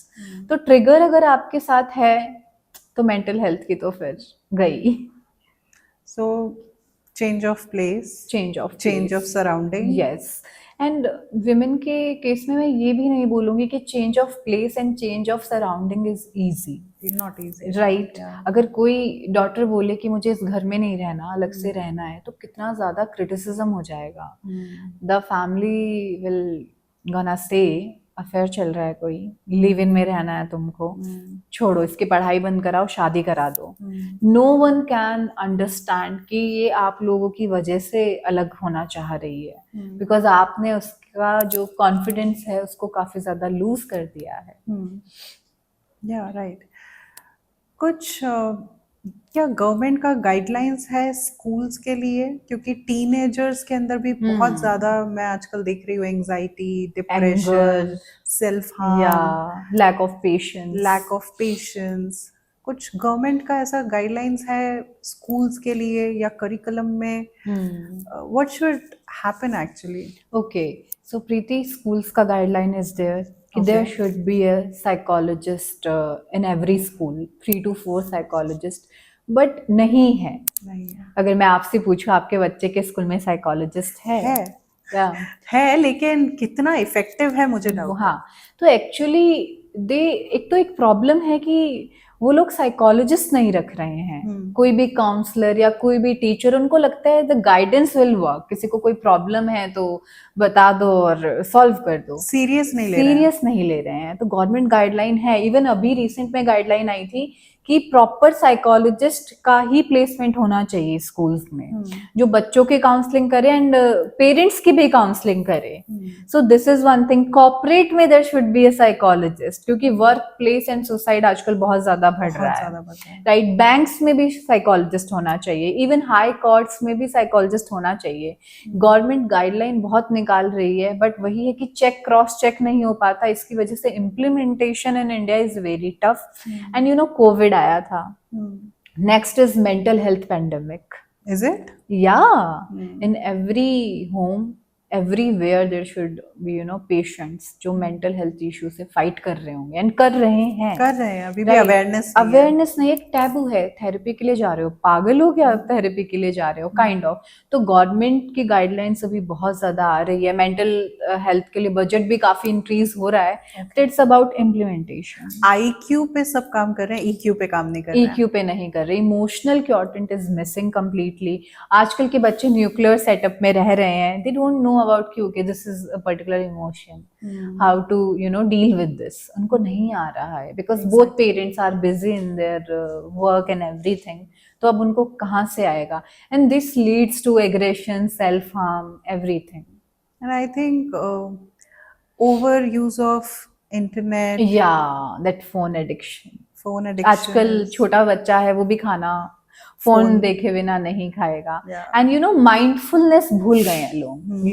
तो ट्रिगर अगर आपके साथ है तो मेंटल हेल्थ की तो फिर गई. So change of place, change of surrounding. Yes. And women के केस में मैं ये भी नहीं बोलूंगी कि change of place and change of surrounding is easy. Not easy. Right. अगर कोई डॉटर बोले कि मुझे इस घर में नहीं रहना, अलग से रहना है, तो कितना ज्यादा क्रिटिसिज्म हो जाएगा. The family will gonna say affair चल रहा है, कोई लिव इन में रहना है तुमको, छोड़ो, इसकी पढ़ाई बंद कराओ, शादी करा दो. नो वन कैन अंडरस्टैंड कि ये आप लोगों की वजह से अलग होना चाह रही है, बिकॉज आपने उसका जो कॉन्फिडेंस है उसको काफी ज्यादा लूज कर दिया है. या राइट. कुछ क्या गवर्नमेंट का गाइडलाइंस है स्कूल्स के लिए, क्योंकि टीनेजर्स के अंदर भी बहुत ज्यादा मैं आजकल देख रही हूँ anxiety, depression, self harm, lack of patience. lack of patience. कुछ गवर्नमेंट का ऐसा गाइडलाइंस है स्कूल्स के लिए या करिकुलम में? What should happen actually? Okay, so Preeti, schools ka guideline is there कि there Okay. should be a psychologist in every school, 3 to 4 psychologist, but नहीं है. नहीं है। अगर मैं आपसे पूछूं आपके बच्चे के स्कूल में साइकोलॉजिस्ट है? या है लेकिन कितना इफेक्टिव है मुझे डाउट है। हाँ, तो एक्चुअली दे एक तो एक प्रॉब्लम है कि वो लोग साइकोलॉजिस्ट नहीं रख रहे हैं, कोई भी काउंसलर या कोई भी टीचर, उनको लगता है द गाइडेंस विल वर्क, किसी को कोई प्रॉब्लम है तो बता दो और सॉल्व कर दो, सीरियस नहीं ले रहे हैं। सीरियस नहीं ले रहे हैं। तो गवर्नमेंट गाइडलाइन है, इवन अभी रिसेंट में गाइडलाइन आई थी कि प्रॉपर साइकोलॉजिस्ट का ही प्लेसमेंट होना चाहिए स्कूल्स में, जो बच्चों की काउंसलिंग करे एंड पेरेंट्स की भी काउंसलिंग करे। So this is one thing. Corporate में there should be a psychologist, क्योंकि वर्क प्लेस एंड सुसाइड आजकल बहुत ज्यादा बढ़ रहा है, राइट? बैंक्स में भी साइकोलॉजिस्ट होना चाहिए, इवन हाई कोर्ट्स में भी साइकोलॉजिस्ट होना चाहिए। गवर्नमेंट गाइडलाइन बहुत निकाल रही है, बट वही है कि चेक क्रॉस चेक नहीं हो पाता, इसकी वजह से implementation in India is very tough. And you know Covid आया था, next is mental health pandemic. Is it? Yeah, in every home, everywhere there should be, you know, patients जो mental health issue से fight कर रहे होंगे and कर रहे हैं। अभी भी Right. अवेयरनेस अवेयरनेस नहीं, एक टैबू है। थेरेपी के लिए जा रहे हो, पागल हो गया, थेरेपी के लिए जा रहे हो, काइंड ऑफ। तो गवर्नमेंट की गाइडलाइंस अभी बहुत ज्यादा आ रही है, मेंटल हेल्थ के लिए बजट भी काफी इंक्रीज हो रहा है, but it's about implementation. IQ पे सब काम कर रहे हैं, EQ पे काम नहीं कर रहे हैं। EQ पे नहीं कर रहे, emotional quotient is missing completely. आजकल के बच्चे न्यूक्लियर सेटअप में रह रहे हैं, दे डोंट नो अबाउट कि okay this is a particular emotion, how to you know deal with this. उनको नहीं आ रहा है because both parents are busy in their work and everything. तो अब उनको कहाँ से आएगा? And this leads to aggression, self harm, everything. And I think over use of internet, या that phone addiction. phone addiction आजकल is- छोटा बच्चा है, वो भी खाना फोन Phone- देखे बिना नहीं खाएगा। Yeah. And you know mindfulness भूल गए हैं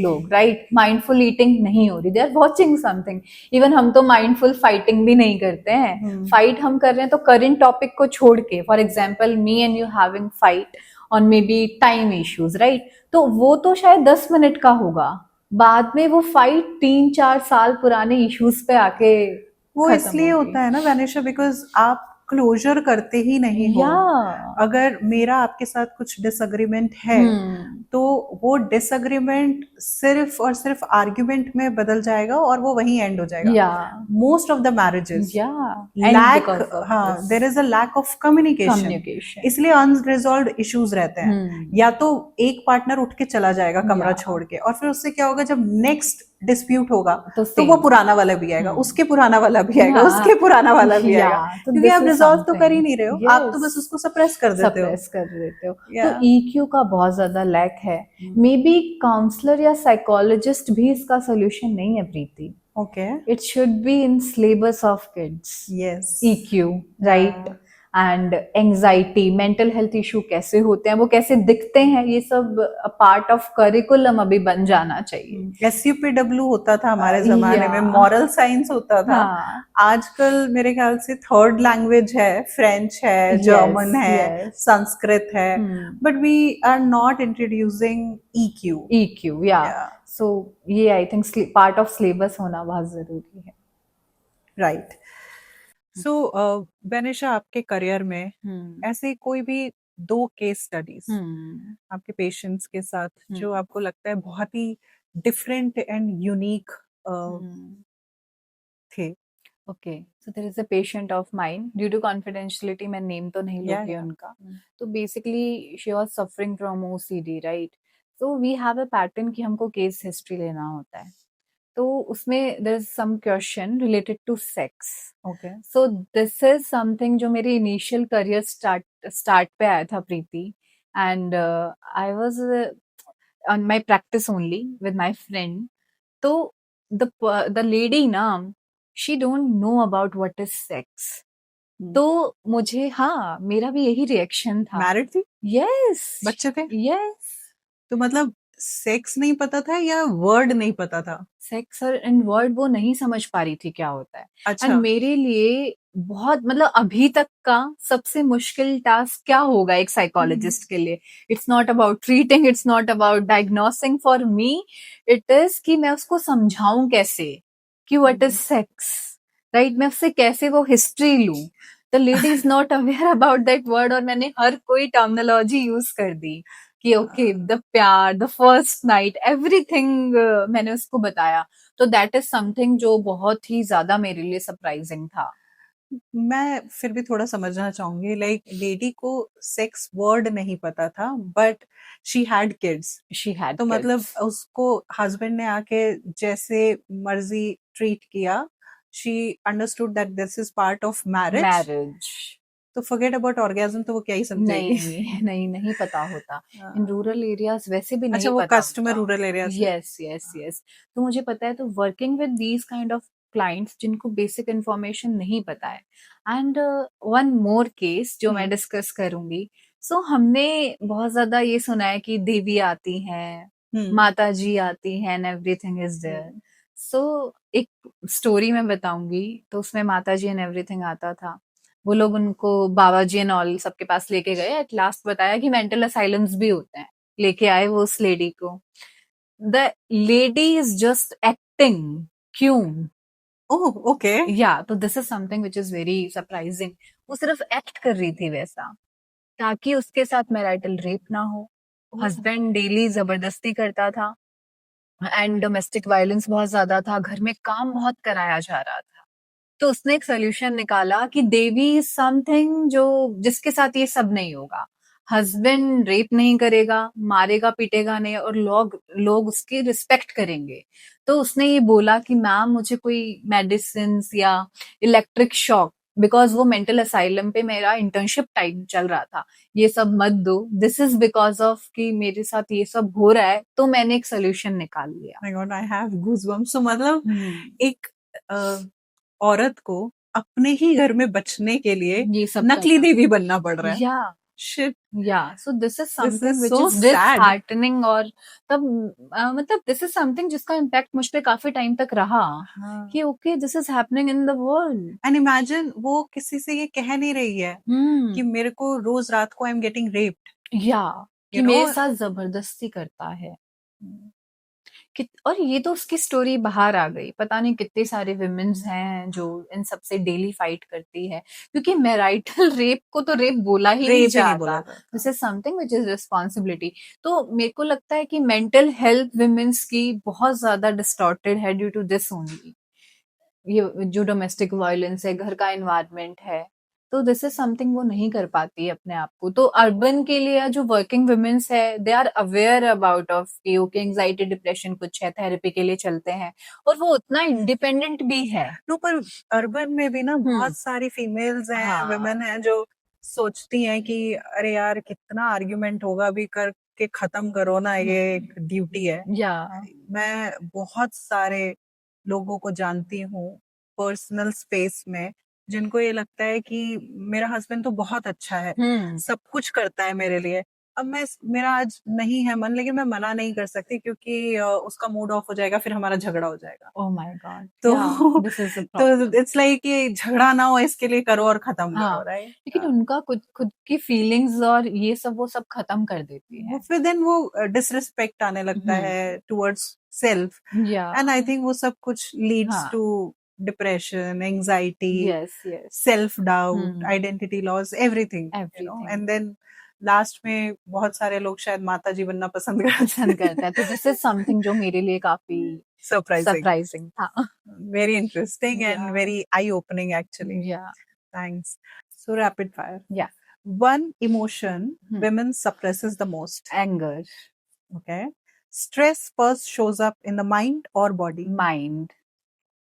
लोग, राइट? माइंडफुल ईटिंग नहीं हो रही, they are watching something. Even हम तो माइंडफुल फाइटिंग भी नहीं करते हैं। फाइट हम कर रहे हैं तो करंट टॉपिक को छोड़ के, for example me and you having fight on may be time issues, right? तो वो तो शायद 10 मिनट का होगा, बाद में वो फाइट 3-4 साल पुराने इश्यूज पे आके वो खत्म इसलिए होगी। होता है ना वैनिशा, बिकॉज आप क्लोजर करते ही नहीं हो। या अगर मेरा आपके साथ कुछ डिसएग्रीमेंट है तो वो डिसएग्रीमेंट सिर्फ और सिर्फ आर्ग्यूमेंट में बदल जाएगा और वो वहीं एंड हो जाएगा। या मोस्ट ऑफ द मैरिजेस या लैक, हाँ, there is a lack of communication, communication. इसलिए अनरिजॉल्व्ड इश्यूज रहते हैं। या तो एक पार्टनर उठ के चला जाएगा कमरा छोड़ के, और फिर उससे क्या होगा, जब नेक्स्ट डिस्प्यूट होगा तो वो पुराना वाला भी आएगा, उसके पुराना वाला भी आएगा, उसके पुराना वाला भी आएगा, क्योंकि आप रिजॉल्व तो कर ही नहीं रहे हो, आप तो बस उसको सप्रेस कर देते हो। तो EQ का बहुत ज्यादा लैक है। मे बी काउंसलर या साइकोलॉजिस्ट भी इसका सोल्यूशन नहीं है, Preeti. Okay, it should be in syllabus of kids. Yes, EQ, right? And anxiety, mental health issue कैसे होते हैं, वो कैसे दिखते हैं, ये सब पार्ट ऑफ करिकुलम अभी बन जाना चाहिए। SUPW होता था हमारे जमाने में, मॉरल साइंस होता था। आजकल मेरे ख्याल से थर्ड लैंग्वेज है, फ्रेंच है, जर्मन है, संस्कृत है, but we are not introducing EQ। या सो ये I think part of syllabus होना बहुत जरूरी है, राइट? सो बेनिशा, आपके करियर में ऐसे कोई भी 2 केस स्टडीज आपके पेशेंट्स के साथ जो आपको लगता है बहुत ही डिफरेंट एंड यूनिक थे? Okay, so there is a patient of mine, due to confidentiality मैं नेम तो नहीं लूंगी उनका। तो basically she was suffering from OCD, right? So we have a pattern कि हमको केस हिस्ट्री लेना होता है, तो उसमें there is some question related to sex. Okay, so this is something जो मेरी इनिशियल करियर स्टार्ट पे आया था, Preeti. And I was on my practice only with my friend. तो द लेडी ना, she don't know about what is sex. तो मुझे, हाँ, मेरा भी यही रिएक्शन था। मैरिड थी? यस, बच्चे थे? यस। तो मतलब सेक्स नहीं पता था या वर्ड नहीं पता था? सेक्स एंड वर्ड वो नहीं समझ पा रही थी क्या होता है। अच्छा, एंड मेरे लिए बहुत मतलब अभी तक का सबसे मुश्किल टास्क क्या होगा एक साइकोलॉजिस्ट के लिए? It's not about treating, it's not about diagnosing for me, it is कि मैं उसको समझाऊं कैसे कि व्हाट इज सेक्स, राइट? मैं उससे कैसे वो हिस्ट्री लूं? The lady is not aware about that word, और मैंने हर कोई टर्मिनोलॉजी यूज कर दी कि ओके द प्यार, द फर्स्ट नाइट, एवरीथिंग मैंने उसको बताया। तो दैट इज समथिंग जो बहुत ही ज्यादा मेरे लिए सरप्राइजिंग था। मैं फिर भी थोड़ा समझना चाहूंगी, लाइक लेडी को सेक्स वर्ड नहीं पता था, but she had kids. She had तो मतलब kids. उसको हस्बैंड ने आके जैसे मर्जी ट्रीट किया, she understood that this is part of marriage. Marriage. तो फॉरगेट अबाउट ऑर्गेज्म, तो वो क्या ही समझेगी। नहीं नहीं नहीं पता होता। इन हाँ। रूरल एरियाज वैसे भी अच्छा, नहीं वो पता कस्टमर होता। रूरल एरिया से। Yes yes yes. तो मुझे पता है, तो working with these kind of clients जिनको बेसिक इंफॉर्मेशन नहीं पता है। एंड वन मोर केस जो मैं डिस्कस करूंगी। सो हमने बहुत ज्यादा ये सुना है कि देवी आती हैं, माता जी आती हैं, एंड एवरीथिंग इज देयर। सो एक स्टोरी मैं बताऊंगी, तो उसमें माता जी एंड एवरीथिंग आता था। वो लोग उनको बाबा जी एंड ऑल सबके पास लेके गए, एट लास्ट बताया कि मेंटल असाइलम्स भी होते हैं, लेके आए वो उस लेडी को। The lady is just acting. क्यों? ओह, ओके। या तो this is something which is very surprising. वो सिर्फ एक्ट कर रही थी वैसा, ताकि उसके साथ मैरिटल रेप ना हो। हस्बैंड डेली जबरदस्ती करता था, एंड डोमेस्टिक वायलेंस बहुत ज्यादा था, घर में काम बहुत कराया जा रहा था। तो उसने एक सोल्यूशन निकाला कि देवी इज समथिंग जो जिसके साथ ये सब नहीं होगा। हस्बैंड रेप नहीं करेगा, मारेगा पीटेगा नहीं, और लोग लोग उसकी रिस्पेक्ट करेंगे। तो उसने ये बोला कि मैम मुझे कोई मेडिसिन या इलेक्ट्रिक शॉक, बिकॉज वो मेंटल असाइलम पे मेरा इंटर्नशिप टाइम चल रहा था, ये सब मत दो। दिस इज बिकॉज ऑफ कि मेरे साथ ये सब हो रहा है, तो मैंने एक सोल्यूशन निकाल लिया। My God, I have goosebumps. तो मतलब हम्म, एक औरत को अपने ही घर में बचने के लिए ये सब नकली करना। देवी बनना पड़ रहा है। या shit, so this is this is something which so is sad. Disheartening. और तब मतलब दिस इज समथिंग जिसका इम्पैक्ट मुझ पे काफी टाइम तक रहा, हाँ। कि okay this is happening in the world. And imagine, वो किसी से ये कह नहीं रही है कि मेरे को रोज रात को आई एम गेटिंग रेप्ड, या यू कि नो। मेरे साथ जबरदस्ती करता है। और ये तो उसकी स्टोरी बाहर आ गई, पता नहीं कितने सारे विमेन्स हैं जो इन सब से डेली फाइट करती है, क्योंकि मैराइटल रेप को तो रेप बोला ही नहीं रेप ही नहीं जाता। बोला दिस जाता। Is something which is responsibility. तो मेरे को लगता है कि मेंटल हेल्थ विमेन्स की बहुत ज्यादा डिस्टॉर्टेड है ड्यू टू दिस ओनली। ये जो डोमेस्टिक वायलेंस है, घर का एनवायरनमेंट है, तो दिस इज समथिंग वो नहीं कर पाती है अपने आप को। तो अर्बन के लिए जो वर्किंग वुमेन्स है, they are aware about of कि ओके एंजाइटी डिप्रेशन कुछ है, थेरेपी के लिए चलते हैं, और वो उतना इंडिपेंडेंट भी है। नो, पर अर्बन में भी ना बहुत सारी फीमेल्स हैं, हाँ। वुमेन हैं, जो सोचती हैं कि अरे यार कितना आर्ग्यूमेंट होगा, अभी करके खत्म करो ना, ये एक ड्यूटी है। या मैं बहुत सारे लोगों को जानती हूँ पर्सनल स्पेस में, जिनको ये लगता है कि मेरा हस्बैंड तो बहुत अच्छा है, सब कुछ करता है मेरे लिए। अब मेरा आज नहीं है मन, लेकिन मैं मना नहीं कर सकती, क्योंकि उसका मूड ऑफ हो जाएगा, फिर हमारा झगड़ा हो जाएगा। ओह माय गॉड, तो या दिस इज द तो प्रॉब्लम। इट्स लाइक कि झगड़ा ना हो इसके लिए करो और खत्म हाँ, करो, राइट। लेकिन उनका खुद खुद की फीलिंग्स और ये सब वो सब खत्म कर देती वो है। फिर देन वो डिसरिस्पेक्ट आने लगता है टुवर्ड्स सेल्फ, या एंड आई थिंक वो सब कुछ लीड्स हाँ। To depression, anxiety, yes yes. Self doubt, identity loss, everything, everything and then last में बहुत सारे लोग शायद माता जी बनना पसंद पसंद करते करता है। तो दिस इज समथिंग जो मेरे लिए काफी हैं। सरप्राइजिंग, सरप्राइजिंग था। very interesting या and very eye-opening actually. या Thanks. So rapid fire. या One emotion women suppresses the most. Anger, Okay. Stress first shows up in the mind or body. Mind,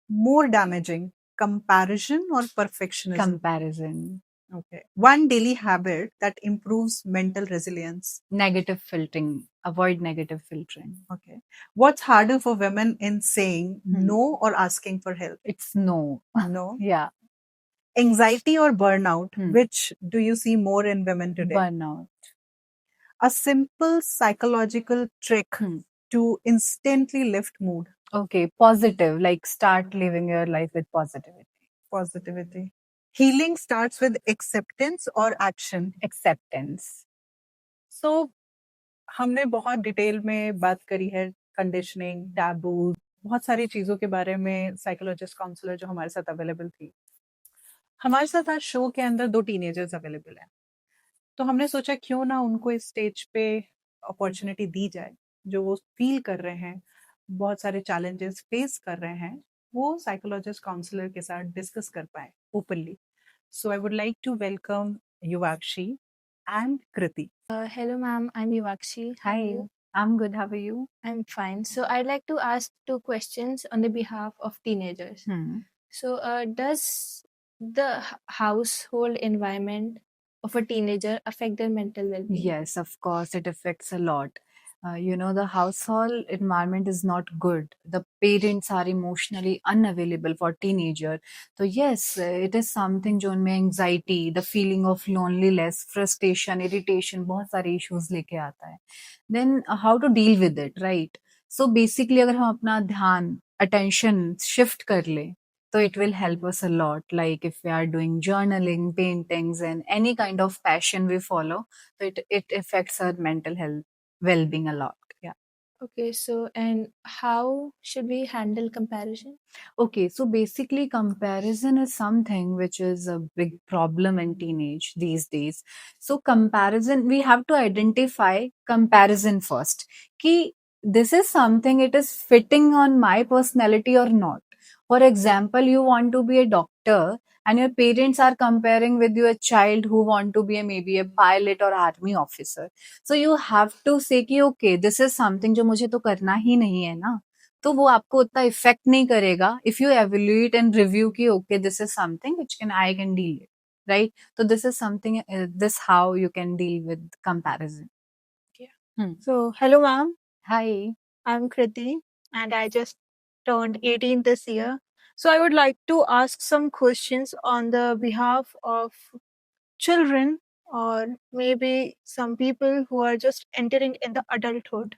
More damaging, comparison or perfectionism. Comparison, Okay. One daily habit that improves mental resilience. Negative filtering, avoid negative filtering. Okay. What's harder for women in saying no or asking for help? It's no. No. या Anxiety or burnout, which do you see more in women today? Burnout. A simple psychological trick to instantly lift mood. Okay, positive, like start living your life with positivity. Positivity. healing starts with acceptance or action. Acceptance. So हमने बहुत detail में बात करी है conditioning, taboo, बहुत सारी चीजों के बारे में साइकोलॉजिस्ट काउंसलर जो हमारे साथ अवेलेबल थी। हमारे साथ आज शो के अंदर 2 टीनेजर्स अवेलेबल हैं। तो हमने सोचा क्यों ना उनको इस स्टेज पे अपॉर्चुनिटी दी जाए, जो वो फील कर रहे हैं, बहुत सारे चैलेंजेस फेस कर रहे हैं, वो साइकोलॉजिस्ट काउंसलर के साथ डिस्कस कर पाए openly. So I would like to welcome Yuvakshi and Kriti. Hello, ma'am. I'm Yuvakshi. How are Hi, you? I'm good. How are you? I'm fine. So I'd like to ask two questions on the behalf of teenagers. So, does the household environment of a teenager affect their mental well-being? Yes, of course, it affects a lot. The household environment is not good. The parents are emotionally unavailable for teenager. So yes, it is something जो उनमें anxiety, the feeling of loneliness, frustration, irritation, बहुत सारे issues लेके आता है. Then how to deal with it, right? So basically अगर हम अपना ध्यान, attention shift कर ले, so it will help us a lot. Like if we are doing journaling, paintings, and any kind of passion we follow, so it affects our mental health well-being a lot. Yeah. Okay, so and how should we handle comparison? Okay, so basically comparison is something which is a big problem in teenage these days. So comparison, we have to identify comparison first. Ki this is something, it is fitting on my personality or not. For example, you want to be a doctor and your parents are comparing with you a child who want to be maybe a pilot or army officer. So you have to say कि okay, this is something जो मुझे तो करना ही नहीं है ना, तो वो आपको उतना इफेक्ट नहीं करेगा if you evaluate and review की okay this is something which can I can deal with, right? तो this is something, this how you can deal with comparison. So, hello, ma'am. Hi. I'm Kriti, and I just turned 18 this year. So I would like to ask some questions on the behalf of children, or maybe some people who are just entering in the adulthood.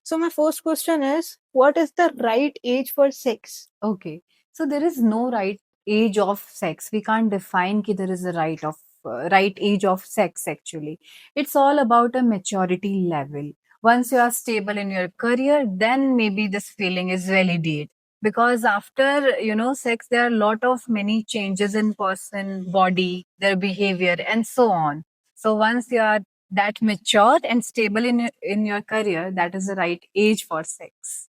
So my first question is, what is the right age for sex? Okay, so there is no right age of sex. We can't define कि there is a right age of sex. Actually, it's all about a maturity level. Once you are stable in your career, then maybe this feeling is validate. Because after sex, there are a lot of many changes in person, body, their behavior, and so on. So once you are that mature and stable in your career, that is the right age for sex.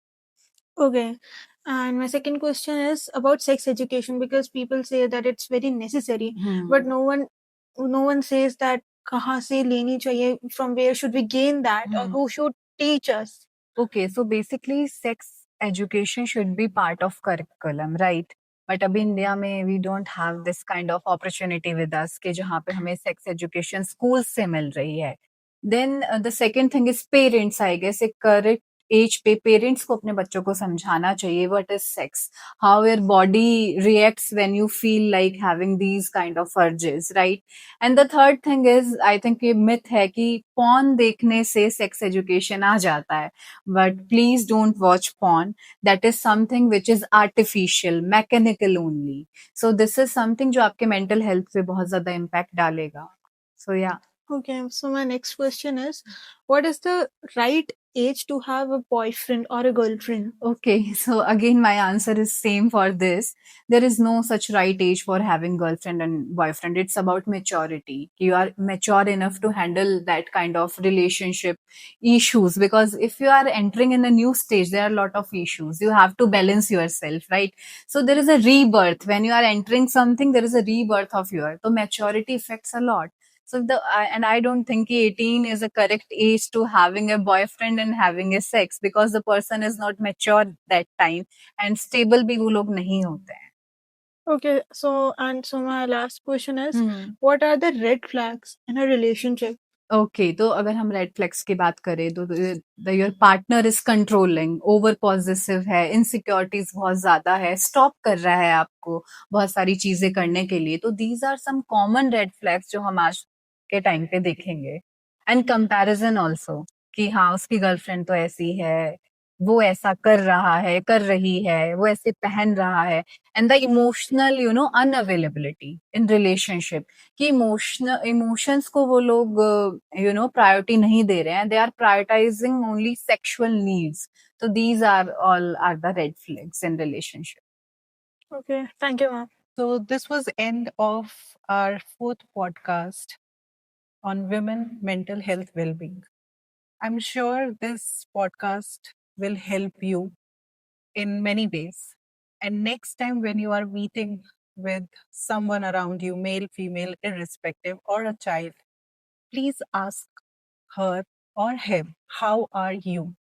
Okay. And my second question is about sex education, because people say that it's very necessary, but no one says that kahan se leni chahiye, from where should we gain that, or who should teach us? Okay, so basically sex education should be part of curriculum, right? But abhi India में we don't have this kind of opportunity with us कि जहाँ पे हमें sex education schools से मिल रही है. Then the second thing is parents, I guess. एक correct age पे parents को अपने बच्चों को समझाना चाहिए what is sex, how your body reacts when you feel like having these kind of urges, right? And the third thing is, I think ये myth है कि porn देखने से sex education आ जाता है. But please don't watch porn. That is something which is artificial, mechanical only. So this is something जो आपके mental health पे बहुत ज़्यादा impact डालेगा. So yeah. Okay, so my next question is, what is the right age to have a boyfriend or a girlfriend? Okay, so again, my answer is same for this. There is no such right age for having girlfriend and boyfriend. It's about maturity. You are mature enough to handle that kind of relationship issues, because if you are entering in a new stage, there are a lot of issues. You have to balance yourself, right? So there is a rebirth. When you are entering something, there is a rebirth of your. So maturity affects a lot. So and I don't think 18 is a correct age to having a boyfriend and having a sex, because the person is not mature that time and stable भी वो लोग नहीं होते हैं. Okay, so my last question is, what are the red flags in a relationship? Okay, तो अगर हम red flags की बात करें तो your partner is controlling, over positive है, इनसिक्योरिटीज बहुत ज्यादा है, स्टॉप कर रहा है आपको बहुत सारी चीजें करने के लिए. तो these are some common red flags जो हम आज के टाइम पे देखेंगे. एंड कंपैरिजन ऑल्सो कि हाँ उसकी गर्लफ्रेंड तो ऐसी है, वो ऐसा कर रहा है, कर रही है, वो ऐसे पहन रहा है, and the emotional unavailability in relationship, कि इमोशंस को वो लोग प्रायोरिटी नहीं दे रहे हैं, they are prioritising only sexual needs. So these are the red flags in relationship. Okay, thank you, ma'am. So this was end of our fourth podcast on women mental health well-being. I'm sure this podcast will help you in many ways. And next time when you are meeting with someone around you, male, female, irrespective, or a child, please ask her or him, how are you?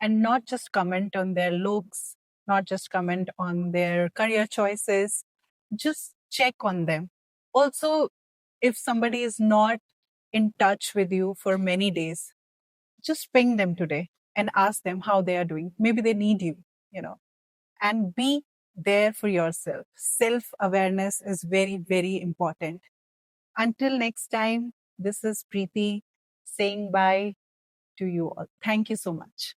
And not just comment on their looks, not just comment on their career choices, just check on them. Also, if somebody is not in touch with you for many days, just ping them today and ask them how they are doing. Maybe they need you, you know, and be there for yourself. Self awareness is very, very important. Until next time, this is Preeti saying bye to you all. Thank you so much.